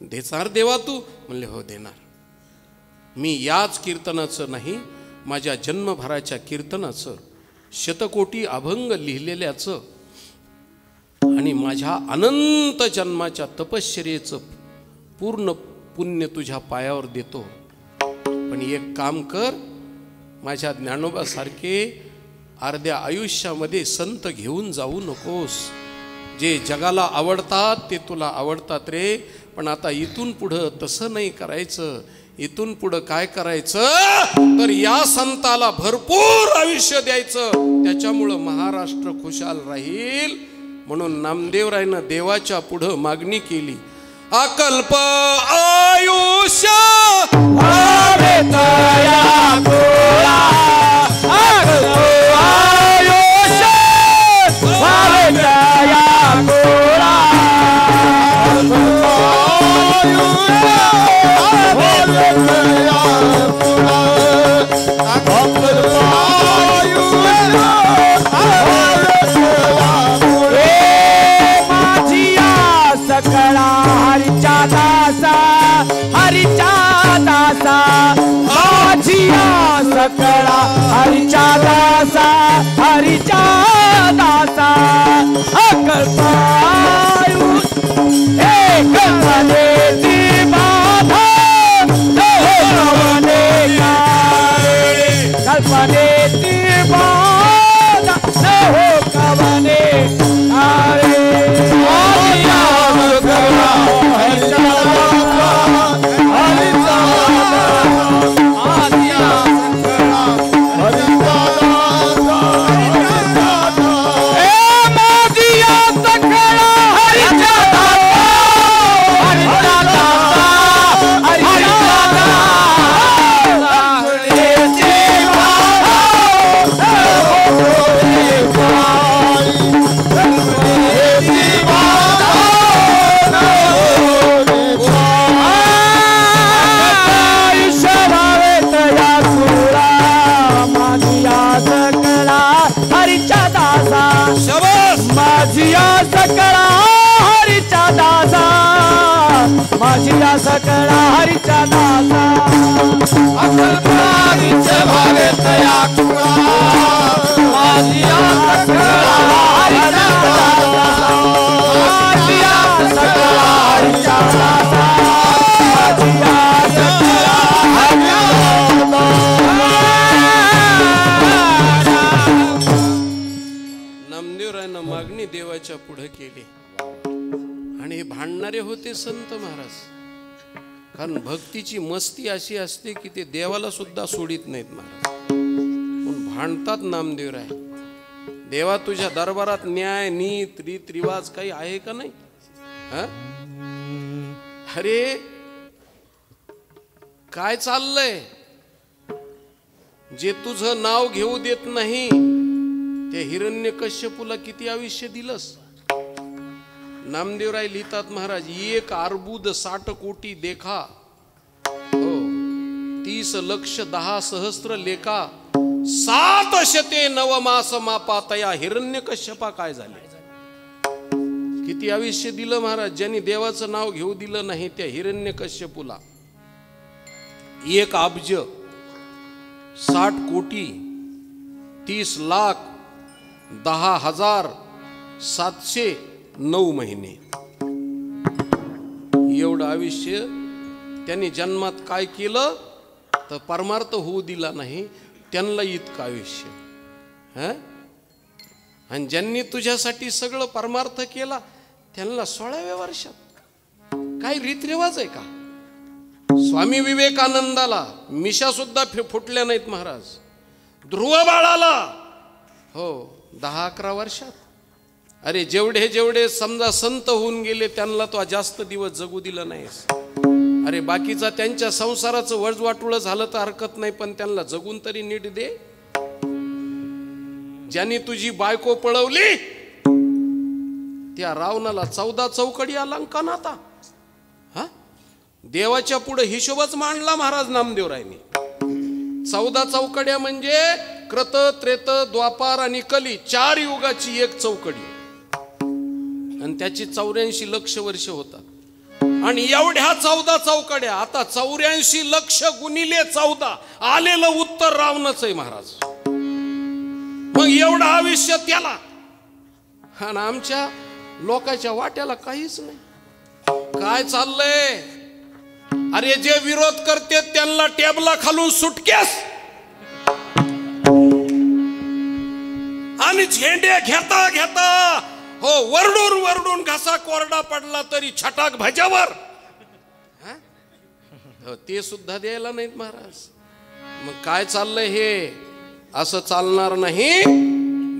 देणार देवा तू? म्हणले हो देणार। मी याच कीर्तनाचं नाही, माझ्या जन्मभराच्या कीर्तनाचं, शतकोटी अभंग लिहिलेल्याचं आणि माझ्या अनंत जन्माच्या तपश्चर्येचं पूर्ण पुण्य तुझ्या पायावर देतो। पण एक काम कर, माझ्या ज्ञानोबासारखे अर्ध्या आयुष्यामध्ये संत घेऊन जाऊ नकोस। जे जगाला आवडतात ते तुला आवडतात रे, पण आता इथून पुढं तसं नाही करायचं। इथून पुढं काय करायचं तर या संताला भरपूर आयुष्य द्यायचं, त्याच्यामुळं महाराष्ट्र खुशाल राहील। म्हणून नामदेवरायनं देवाच्या पुढं मागणी केली, अकल्प आयुष्य आवे तया गोळा, अकल्प आयुष्य आवे तया गोळा, अकल्प आयुष्य आवे तया गोळा, अकल्प आयुष्य आवे तया गोळा। माझिया सकळा हरिचा दासा, हरिचा दासा, माझिया हरीचा दासा शाबास माझी आस कळा हरीचा दासा माझी आस कळा हरीचा दासा अकल्पारीचे भावे तया कुळा माझी आस कळा हरीचा दासा माझी आस कळा हरीचा दासा माझी आस कळा हरीचा नामदेवरायनं मागणी देवाच्या पुढे केली आणि हे भांडणारे होते संत महाराज. कारण भक्तीची मस्ती अशी असते की ते देवाला सुद्धा सोडित नाहीत महाराज. पण भांडतात नामदेवराय. देवा तुझ्या दरबारात न्याय नीत रीत रिवाज काही आहे का नाही? अरे काय चाललंय? जे तुझं नाव घेऊ देत नाही ते हिरण्यकश्यपूला किती आयुष्य दिलंस? नामदेवराय लिहितात महाराज, 1 अर्बुद 60 कोटी देखा, हो 30 लक्ष 10 सहस्त्र लेखा, 7 शते 9 मास मापा तया हिरण्यकश्यपा काय झाले? किती आयुष्य दिलं महाराज. ज्यांनी देवाचं नाव घेऊ दिलं नाही त्या हिरण्यकश्यपूला 1 अब्ज 60 कोटी 30 लाख 10,709 महिने एवढं आयुष्य त्यांनी जन्मात काय केलं तर परमार्थ होऊ दिला नाही त्यांना इतकं आयुष्य. आणि ज्यांनी तुझ्यासाठी सगळं परमार्थ केला त्यांना 16व्या वर्षात काय रीतरिवाज आहे का? स्वामी विवेकानंदाला मिशा सुद्धा फुटल्या नाहीत महाराज. ध्रुव बाळाला हो 10-11 वर्षात. अरे जेवढे जेवढे समजा संत होऊन गेले त्यांना तो जास्त दिवस जगू दिलं नाहीस. अरे बाकीचा त्यांच्या संसाराचं वजवाटुळं झालं तर हरकत नाही पण त्यांना जगून तरी नीट दे. ज्यांनी तुझी बायको पळवली त्या रावणाला 14 चौकडी अलंका नाता. देवाच्या पुढे हिशोबच मांडला महाराज नामदेवरायनी. 14 चौकड्या म्हणजे कृत त्रेत द्वापार आणि कली 4 युगाची एक चौकडी आणि त्याची 84 लक्ष वर्ष होतात. आणि एवढ्या 14 चौकड्या आता 84 लक्ष गुणिले 14 आलेलं उत्तर रावणच आहे महाराज. मग एवढं आयुष्य त्याला आणि आमच्या लोकांच्या वाट्याला काहीच नाही. काय चाललंय? अरे जे विरोध करते त्यांना टेबला खालून सुटकेस आणि झेंडे घेता घेता हो वरडून वरडून घसा कोरडा पडला तरी छटाक भाज्यावर ते सुद्धा द्यायला नाहीत महाराज. मग काय चाललंय हे? असं चालणार नाही.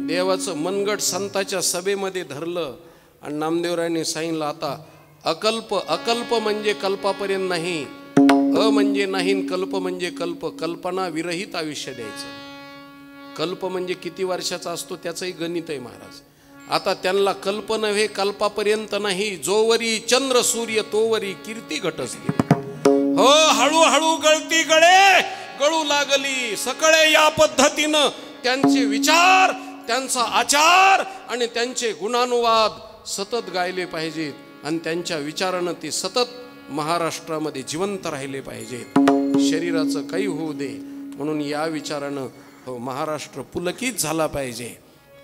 देवाचं मनगट संताच्या सभेमध्ये धरलं आणि नामदेवरायांनी सांगितलं आता अकल्प. अकल्प म्हणजे कल्पापर्यंत नाही, म्हणजे नाही, कल्प म्हणजे कल्प. कल्पना विरहित आयुष्य द्यायचं. कल्प म्हणजे किती वर्षाचा असतो त्याचंही गणित आहे महाराज. आता त्यांना कल्प नव्हे कल्पापर्यंत नाही. जोवरी चंद्र सूर्य तोवरी कीर्ती घटसली. हो हळूहळू गळती गळू लागली. सगळे या पद्धतीनं त्यांचे विचार त्यांचा आचार आणि त्यांचे गुणानुवाद सतत गायले पाहिजेत आणि त्यांच्या विचारानं ते सतत महाराष्ट्रामध्ये जिवंत राहिले पाहिजेत. शरीराचं काही होऊ दे म्हणून या विचारानं महाराष्ट्र पुलकित झाला पाहिजे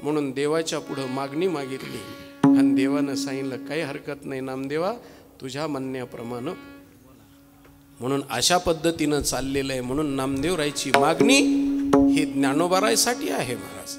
म्हणून देवाच्या पुढं मागणी मागितली आणि देवानं सांगितलं काही हरकत नाही नामदेवा तुझ्या म्हणण्याप्रमाणे. म्हणून अशा पद्धतीनं चाललेलं आहे. म्हणून नामदेवरायची मागणी ही ज्ञानोबारायसाठी आहे महाराज.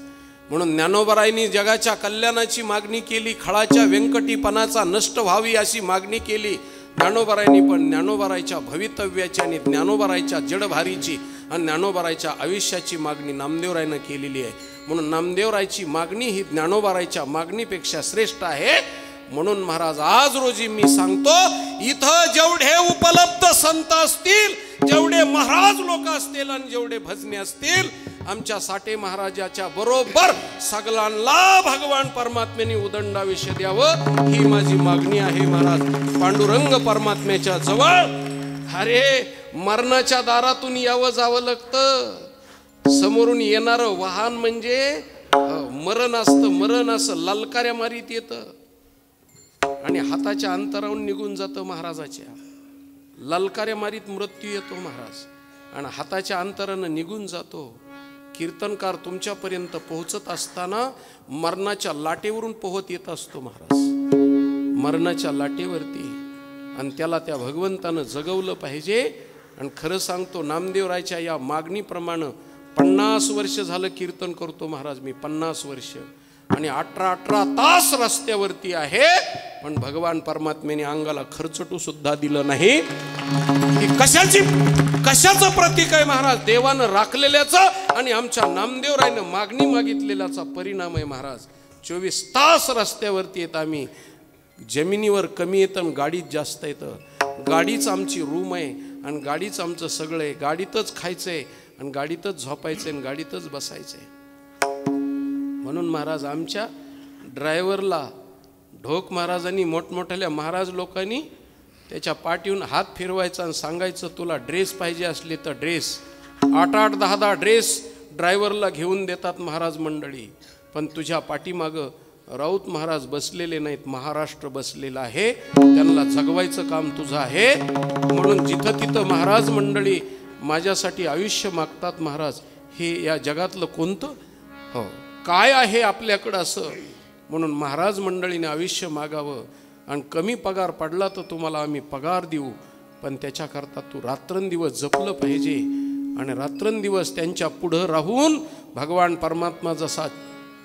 म्हणून ज्ञानोबारायनी जगाच्या कल्याणाची मागणी केली. खळाच्या व्यंकटीपणाचा नष्ट व्हावी अशी मागणी केली ज्ञानोबारायनी. पण ज्ञानोबारायच्या भवितव्याची आणि ज्ञानोबारायच्या जडभारीची आणि ज्ञानोबारायच्या आयुष्याची मागणी नामदेवरायनं केलेली आहे. म्हणून नामदेवरायची मागणी ही ज्ञानोबारायच्या मागणीपेक्षा श्रेष्ठ आहे. म्हणून महाराज आज रोजी मी सांगतो इथं जेवढे उपलब्ध संत असतील, जेवढे महाराज लोक असतील आणि जेवढे भजने असतील, आमच्या साठे महाराजाच्या बरोबर सगळ्यांना भगवान परमात्म्याने उदंडाविषय द्यावं ही माझी मागणी आहे महाराज. पांडुरंग परमात्म्याच्या जवळ अरे मरणाच्या दारातून यावं जावं लागतं. समोरून येणारं वाहन म्हणजे मरण असतं, मरण असं ललकाऱ्या मारीत येतं आणि हाताच्या अंतरावरून निघून जातं महाराजाच्या. ललकाऱ्या मारीत मृत्यू येतो महाराज आणि हाताच्या अंतरानं निघून जातो. कीर्तनकार तुमच्यापर्यंत पोहोचत असताना मरणाच्या लाटेवरून पोहत येत असतो महाराज, मरणाच्या लाटेवरती. आणि त्याला त्या भगवंतानं जगवलं पाहिजे. आणि खरं सांगतो, नामदेवरायच्या या मागणीप्रमाणे 50 वर्ष झालं कीर्तन करतो महाराज मी, 50 वर्ष, आणि 18 तास रस्त्यावरती आहे. पण भगवान परमात्म्याने अंगाला खर्चटू सुद्धा दिलं नाही. ही कशाचं प्रतीक आहे महाराज? देवानं राखलेल्याचं आणि आमच्या नामदेवरायनं मागणी मागितलेल्याचा परिणाम आहे महाराज. 24 तास रस्त्यावरती येत आम्ही. जमिनीवर कमी येतं आणि गाडीत जास्त येतं. गाडीच आमची रूम आहे आणि गाडीच आमचं सगळं आहे. गाडीतच खायचंय आणि गाडीतच झोपायचंय आणि गाडीतच बसायचंय. म्हणून महाराज आमच्या ड्रायव्हरला ढोक महाराजांनी, मोठमोठ्या महाराज लोकांनी त्याच्या पाठीहून हात फिरवायचा आणि सांगायचं, तुला ड्रेस पाहिजे असले तर ड्रेस. 8-8, 10-10 ड्रेस ड्रायव्हरला घेऊन देतात महाराज मंडळी. पण तुझ्या पाठीमागं राऊत महाराज बसलेले नाहीत, महाराष्ट्र बसलेला आहे. त्यांना जगवायचं काम तुझं आहे. म्हणून जिथं तिथं महाराज मंडळी माझ्यासाठी आयुष्य मागतात महाराज. हे या जगातलं कोणतं हो काय आहे आपल्याकडं असं? म्हणून महाराज मंडळीने आयुष्य मागावं. आणि कमी पगार पडला तर तुम्हाला आम्ही पगार देऊ, पण त्याच्याकरता तू रात्रंदिवस जपलं पाहिजे. आणि रात्रंदिवस त्यांच्या पुढं राहून भगवान परमात्मा जसा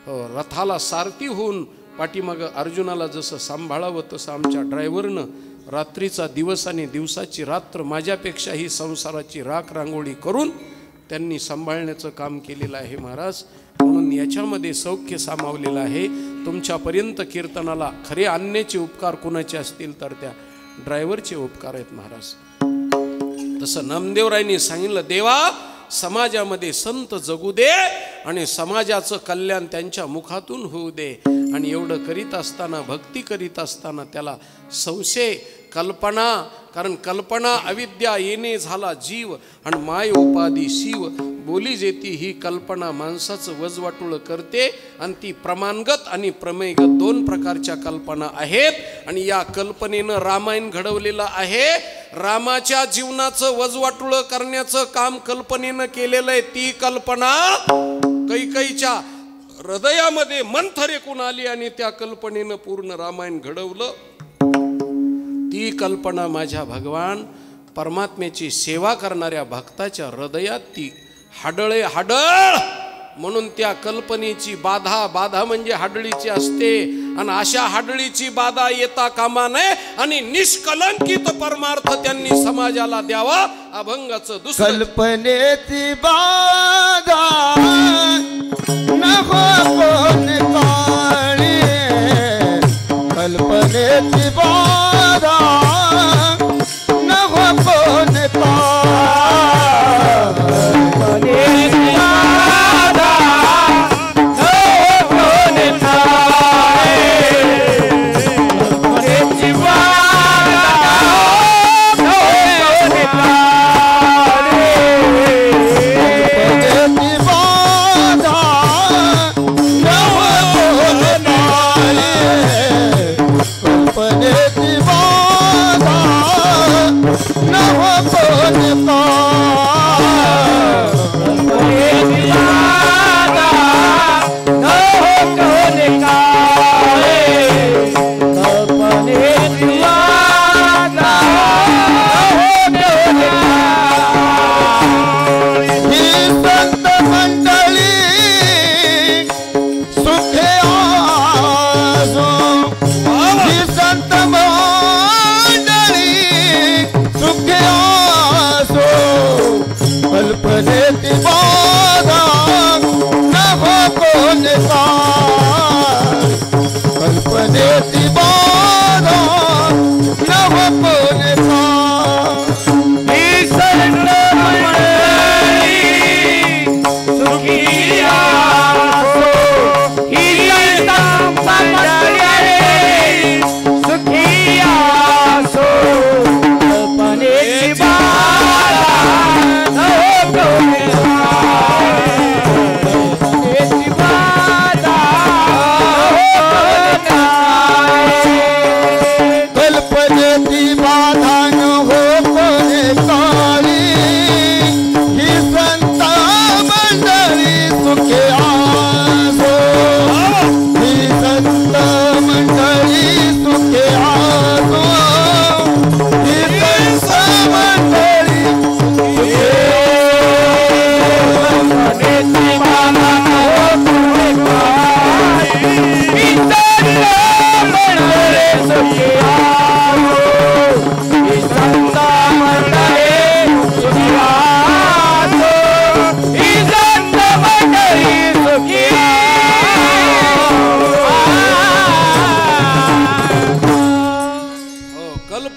रथाला सारथी होऊन पाठीमागं अर्जुनाला जसं सांभाळावं, तसं आमच्या ड्रायव्हरनं रात्रीचा दिवस आणि दिवसाची रात्र माझ्यापेक्षाही संसाराची राख रांगोळी करून त्यांनी सांभाळण्याचं काम केलेलं आहे महाराज. म्हणून याच्यामध्ये सौख्य सामावलेलं आहे. तुमच्यापर्यंत कीर्तनाला खरे आणण्याचे उपकार कोणाचे असतील तर त्या ड्रायव्हरचे उपकार आहेत महाराज. तसं नामदेवरायांनी सांगितलं, देवा समाजामध्ये संत जगू दे आणि समाजाचं कल्याण त्यांच्या मुखातून होऊ दे. आणि एवढं करीत असताना, भक्ती करीत असताना त्याला संशय, कल्पना, कारण कल्पना अविद्या येणे झाला जीव आणि माय उपाधी शिव. बोली जेती ही कल्पना माणसाचं वजवाटुळ करते आणि ती प्रमाणगत आणि प्रमेयगत 2 प्रकारच्या कल्पना आहेत. आणि या कल्पनेनं रामायण घडवलेलं आहे. रामाच्या जीवनाचं वजवाटुळ करण्याचं काम कल्पनेनं केलेलं आहे. ती कल्पना कैकेयीच्या हृदयामध्ये मंथरेकून आली आणि त्या कल्पनेनं पूर्ण रामायण घडवलं. ती कल्पना माझ्या भगवान परमात्म्याची सेवा करणाऱ्या भक्ताच्या हृदयात ती हाडळे हाडळ. म्हणून त्या कल्पनेची बाधा म्हणजे हाडळीची असते. आणि अशा हाडळीची बाधा येता कामा नये आणि निष्कलंकित परमार्थ त्यांनी समाजाला द्यावा. अभंगाचं दुसरं, कल्पनेची बाधा नको कोण काळी, कल्पनेची बाधा नको कोण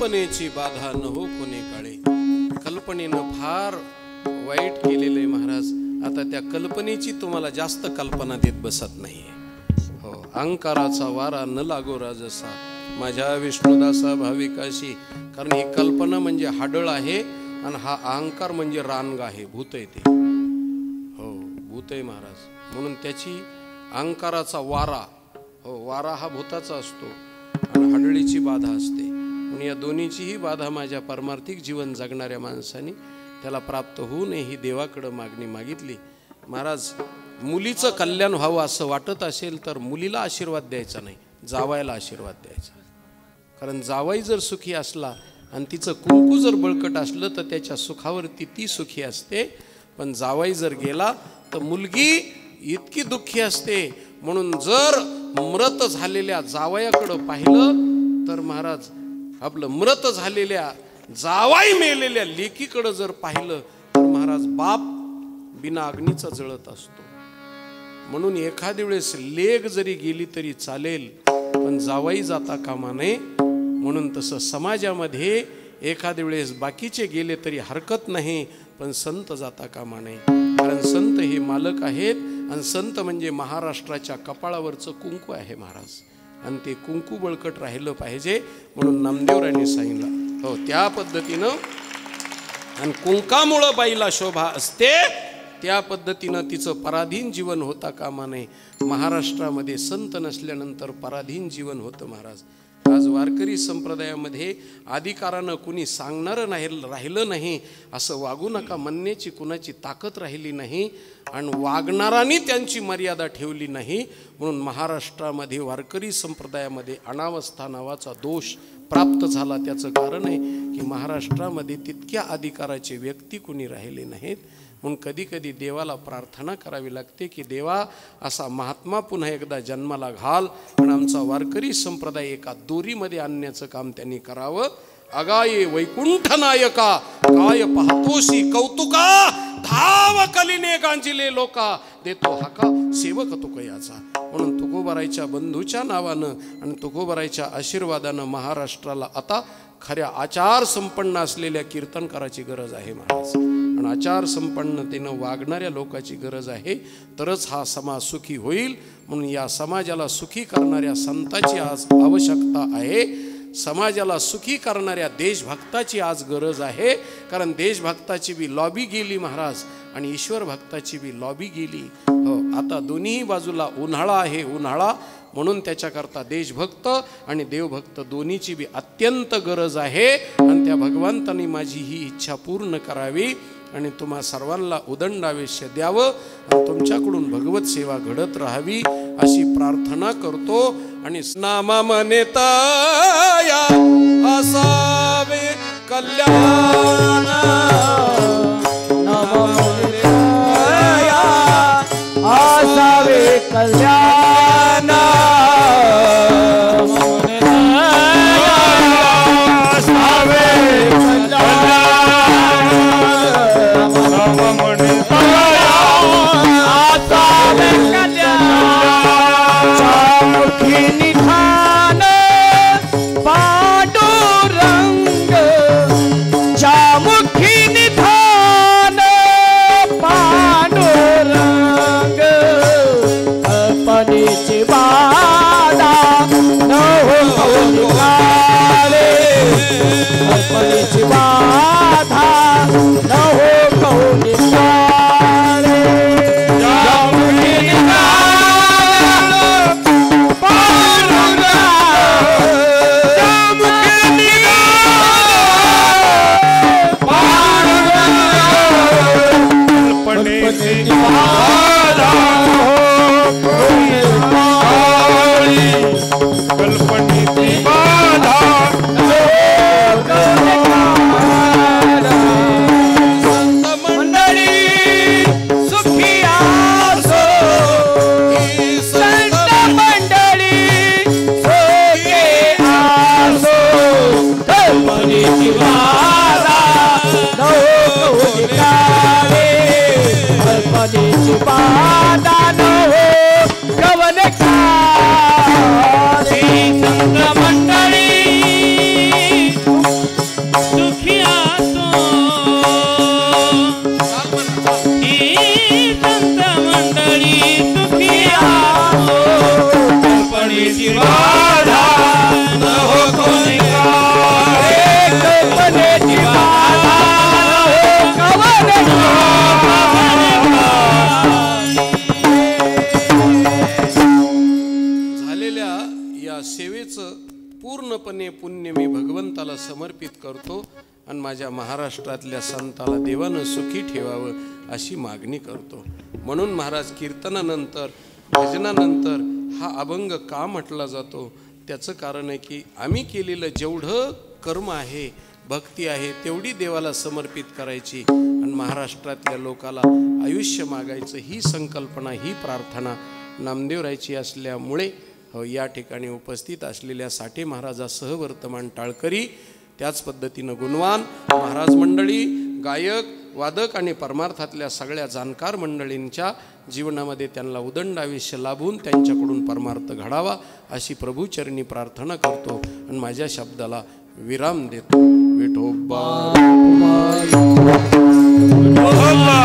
कल्पनेची बाधा न हो कोणी काळे. कल्पनेनं फार वाईट केलेलं आहे महाराज. आता त्या कल्पनेची तुम्हाला जास्त कल्पना देत बसत नाहीये. हो, अहंकाराचा वारा न लागो राजसा माझ्या विष्णुदासा भाविकाशी. कारण ही कल्पना म्हणजे हाडळ आहे आणि हा अहंकार म्हणजे रानग आहे, भूत आहे ते. हो, भूत आहे महाराज. म्हणून त्याची अहंकाराचा वारा, हो, वारा हा भूताचा असतो आणि हाडळीची बाधा असते. म्हणून या दोन्हीचीही बाधा माझ्या पारमार्थिक जीवन जगणाऱ्या माणसाने त्याला प्राप्त होऊ नये ही देवाकडं मागणी मागितली. महाराज, मुलीचं कल्याण व्हावं असं वाटत असेल तर मुलीला आशीर्वाद द्यायचा नाही, जावायला आशीर्वाद द्यायचा. कारण जावाई जर सुखी असला आणि तिचं कुंकू जर बळकट असलं तर त्याच्या सुखावरती ती सुखी असते. पण जावाई जर गेला तर मुलगी इतकी दुःखी असते. म्हणून जर मृत झालेल्या जावयाकडं पाहिलं तर महाराज, आपलं मृत झालेल्या जावाई मेलेल्या लेकीकडं जर पाहिलं तर महाराज बाप बिना अग्नीचा जळत असतो. म्हणून एखाद्या वेळेस लेक जरी गेली तरी चालेल पण जावाई जाता कामा नये. म्हणून तसं समाजामध्ये एखाद्या वेळेस बाकीचे गेले तरी हरकत नाही पण संत जाता कामा नये. कारण संत हे मालक आहेत आणि संत म्हणजे महाराष्ट्राच्या कपाळावरचं कुंकू आहे महाराज. आणि ते कुंकू बळकट राहिलं पाहिजे म्हणून नामदेवरायांनी सांगितलं. हो, त्या पद्धतीनं. आणि कुंकामुळं बाईला शोभा असते त्या पद्धतीनं तिचं पराधीन जीवन होता कामा नये. महाराष्ट्रामध्ये संत नसल्यानंतर पराधीन जीवन होतं महाराज. आज वारकरी संप्रदायामध्ये अधिकारानं कुणी सांगणारं नाही राहिलं नाही. असं वागू नका म्हणण्याची कुणाची ताकद राहिली नाही आणि वागणारांनी त्यांची मर्यादा ठेवली नाही. म्हणून महाराष्ट्रामध्ये वारकरी संप्रदायामध्ये अनावस्था नावाचा दोष प्राप्त झाला. त्याचं कारण आहे की महाराष्ट्रामध्ये तितक्या अधिकाराचे व्यक्ती कुणी राहिले नाहीत. म्हणून कधी कधी देवाला प्रार्थना करावी लागते की देवा असा महात्मा पुन्हा एकदा जन्माला घाल. पण आमचा वारकरी संप्रदाय एका दोरीमध्ये आणण्याचं काम त्यांनी करावं. अगाये वैकुंठ नायका काय पाहतोशी कौतुका धाव कलीने गांजिले लोका देतो हाका सेवक तुकयाचा. म्हणून तुकोबारायच्या बंधूच्या नावानं आणि तुकोबारायच्या आशीर्वादानं महाराष्ट्राला आता खऱ्या आचार संपन्न असलेल्या कीर्तनकाराची गरज आहे महाराज. आणि आचार संपन्नतेनं वागणाऱ्या लोकांची गरज आहे. तरच हा समाज सुखी होईल. म्हणून या समाजाला सुखी करणाऱ्या संताची आज आवश्यकता आहे. समाजाला सुखी करणाऱ्या देशभक्ताची आज गरज आहे. कारण देशभक्ताची बी लॉबी गेली महाराज आणि ईश्वर भक्ताची बी लॉबी गेली. हो, आता दोन्ही बाजूला उन्हाळा आहे, उन्हाळा. म्हणून त्याच्याकरता देशभक्त आणि देवभक्त दोन्हीची बी अत्यंत गरज आहे. आणि त्या भगवंतांनी माझी ही इच्छा पूर्ण करावी आणि तुम्हा सर्वांना उदंडावेश्य द्यावं आणि तुमच्याकडून भगवत सेवा घडत राहावी अशी प्रार्थना करतो. आणि नामा मनेता असावे कल्याण, नामा मनेता असावे कल्याण, Bye. कल्पनेची बाधा न हो कोणी काय कल्पनेची बाधा न हो झालेल्या या सेवेचं पूर्णपणे पुण्य मी भगवंताला समर्पित करतो आणि माझ्या महाराष्ट्रातल्या संताला देवानं सुखी ठेवावं अशी मागणी करतो. म्हणून महाराज कीर्तनानंतर भजनानंतर हा अभंग का म्हटला जातो त्याचं कारण आहे की आम्ही केलेलं जेवढं कर्म आहे भक्ती आहे तेवढी देवाला समर्पित करायची आणि महाराष्ट्रातल्या लोकाला आयुष्य मागायचं ही संकल्पना ही प्रार्थना नामदेवरायची असल्यामुळे या ठिकाणी उपस्थित असलेल्या साठे महाराजासह वर्तमान टाळकरी त्याच पद्धतीनं गुणवान महाराज मंडळी गायक वादक आणि परमार्थातल्या सगळ्या जाणकार मंडळींच्या जीवनामध्ये त्यांना उदंड आयुष्य लाभून त्यांच्याकडून परमार्थ घडावा अशी प्रभूचरणी प्रार्थना करतो आणि माझ्या शब्दाला विराम देतो. विठोबा पांडुरंगा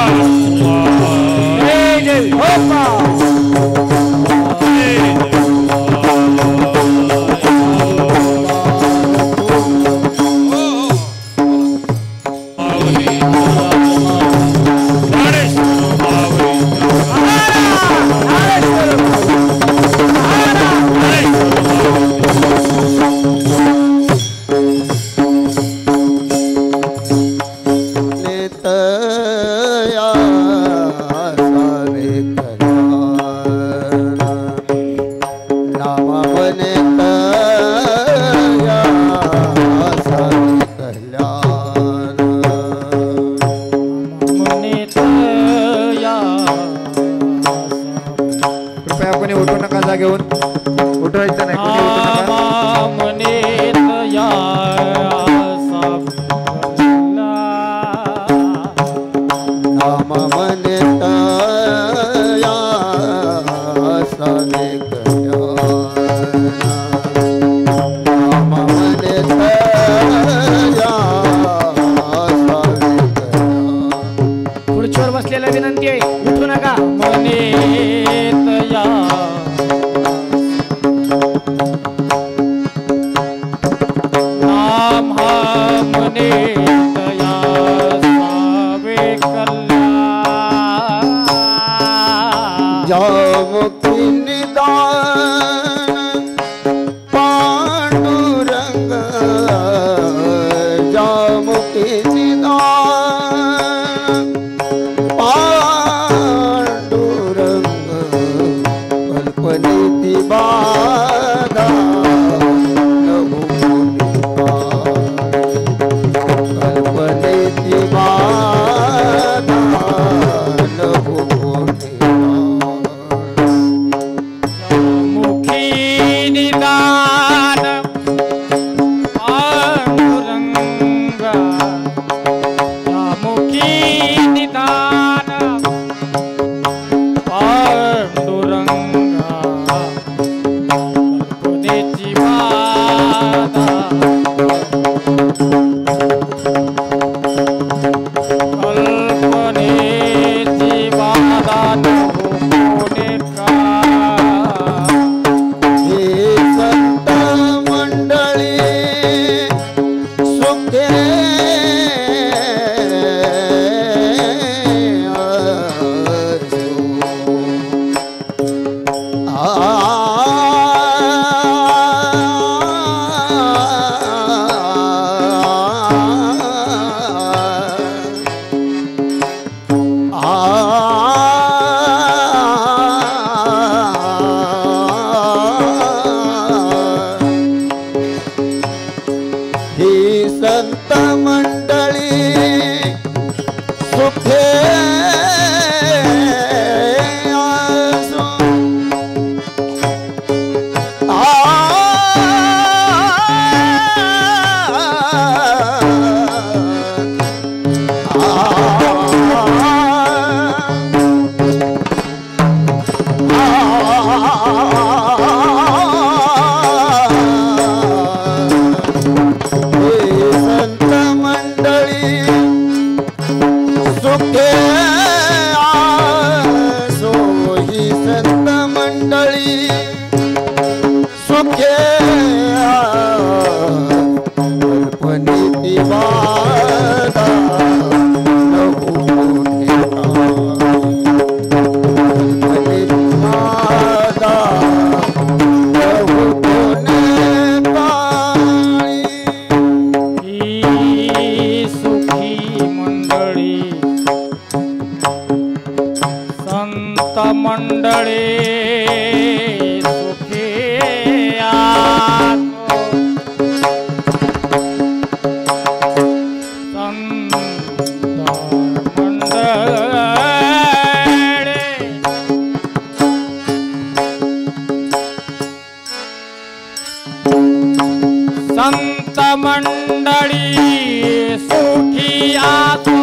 संत मंडळी सुखी आसो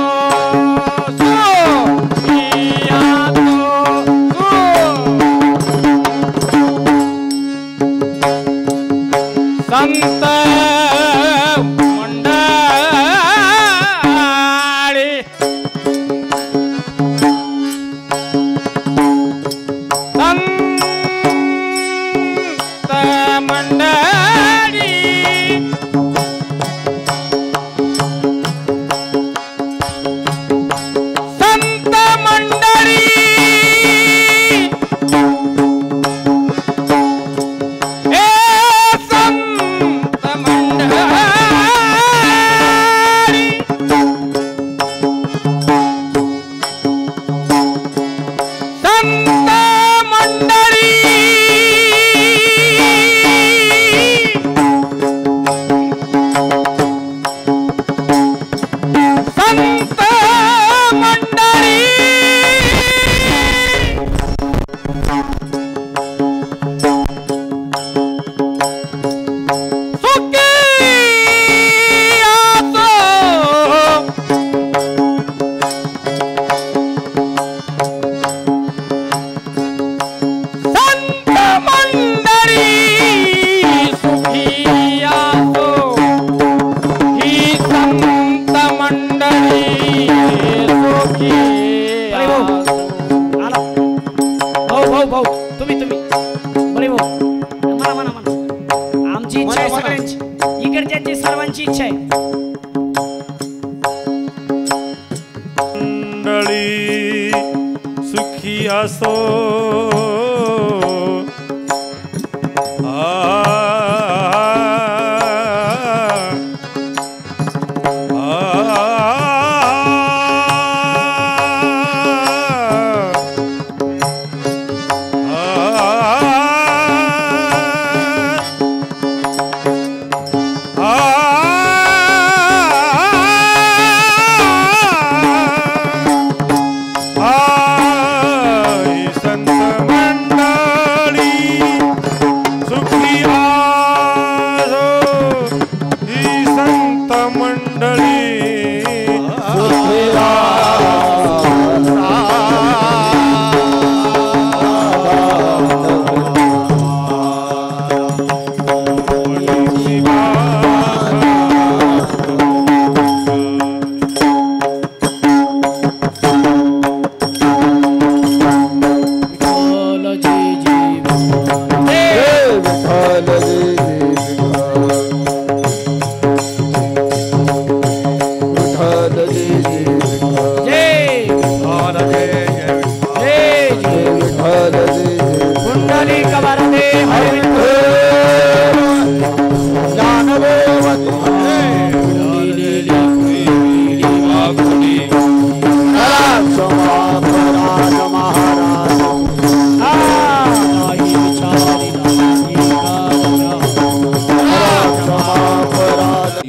सुखी आसो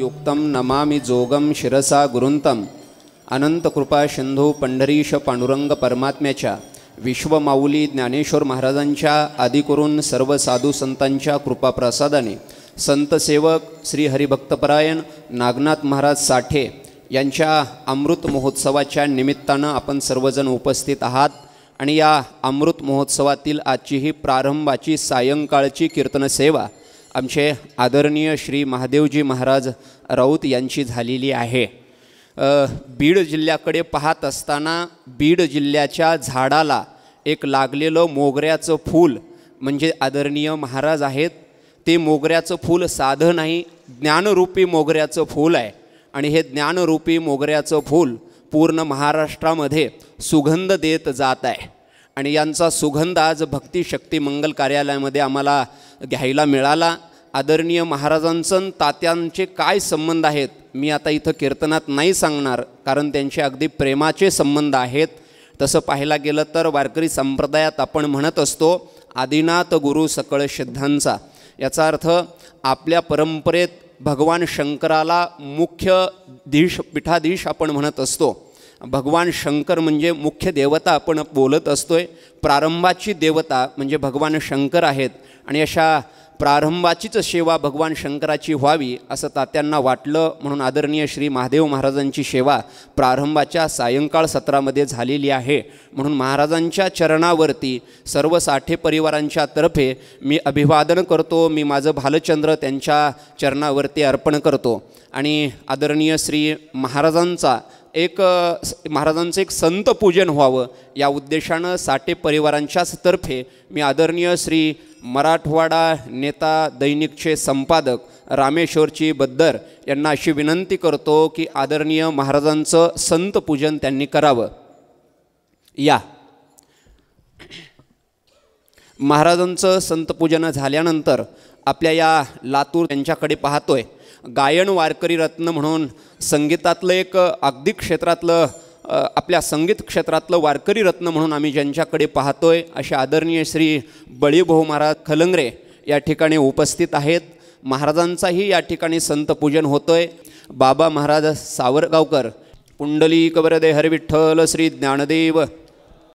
संत नमामि जोगम शिरसा गुरुंतम अनंत कृपा सिंधू पंढरीश पांडुरंग परमात्म्याच्या विश्वमाऊली ज्ञानेश्वर महाराजांच्या आदी करून सर्व साधू संतांच्या कृपा प्रसादाने संत सेवक श्री हरिभक्तपरायण नागनाथ महाराज साठे यांच्या अमृत महोत्सवाच्या निमित्तानं आपण सर्वजण उपस्थित आहात आणि या अमृत महोत्सवातील आजची ही प्रारंभाची सायंकाळची कीर्तन सेवा आमचे आदरणीय श्री महादेवजी महाराज राऊत यांची झालेली आहे। बीड जिल्ह्याकडे पाहत असताना बीड जिल्ह्याच्या झाडाला एक लागलेलं मोगऱ्याचं फूल म्हणजे आदरणीय महाराज आहेत। ते मोगऱ्याचं फूल साधं नाही, ज्ञानरूपी मोगऱ्याचं फूल आहे आणि हे ज्ञानरूपी मोगऱ्याचं फूल पूर्ण महाराष्ट्रामध्ये सुगंध देत जात आहे आणि यांचा सुगंध आज भक्ती शक्ती मंगल कार्यालयामध्ये आम्हाला घ्यायला मिळाला। आदरणीय महाराजांचं तात्यांचे काय संबंध आहेत मी आता इथं कीर्तनात नाही सांगणार, कारण त्यांचे अगदी प्रेमाचे संबंध आहेत। तसं पाहायला गेलं तर वारकरी संप्रदायात आपण म्हणत असतो आदिनाथ गुरु सकळ सिद्धांचा, याचा अर्थ आपल्या परंपरेत भगवान शंकराला मुख्य पीठाधीश आपण म्हणत असतो। भगवान शंकर म्हणजे मुख्य देवता आपण बोलत असतोय, प्रारंभाची देवता म्हणजे भगवान शंकर आहेत आणि अशा प्रारंभाचीच सेवा भगवान शंकराची व्हावी असं तात्यांना वाटलं, म्हणून आदरणीय श्री महादेव महाराजांची सेवा प्रारंभाच्या सायंकाळ सत्रामध्ये झालेली आहे. म्हणून महाराजांच्या चरणावरती सर्व साठे परिवारांच्या तर्फे मी अभिवादन करतो. मी माझं भालचंद्र त्यांच्या चरणावरती अर्पण करतो. आणि आदरणीय श्री महाराजांचं एक संत पूजन व्हावं या उद्देशानं साठे परिवारांच्याच तर्फे मी आदरणीय श्री मराठवाडा नेता दैनिकचे संपादक रामेश्वरची बद्दर यांना अशी विनंती करतो की आदरणीय महाराजांचं संत पूजन त्यांनी करावं. या महाराजांचं संत पूजन झाल्यानंतर आपल्या या लातूर यांच्याकडे पाहतोय. गायन वारकरी रत्न म्हणून संगीतातलं एक अगदी क्षेत्रातलं आपल्या संगीत क्षेत्रातलं वारकरी रत्न म्हणून आम्ही ज्यांच्याकडे पाहतोय असे आदरणीय श्री बळीभाऊ महाराज खलंगरे या ठिकाणी उपस्थित आहेत. महाराजांचाही या ठिकाणी संत पूजन होतोय. बाबा महाराज सावरगावकर पुंडलिक वरदे हर विठ्ठल श्री ज्ञानदेव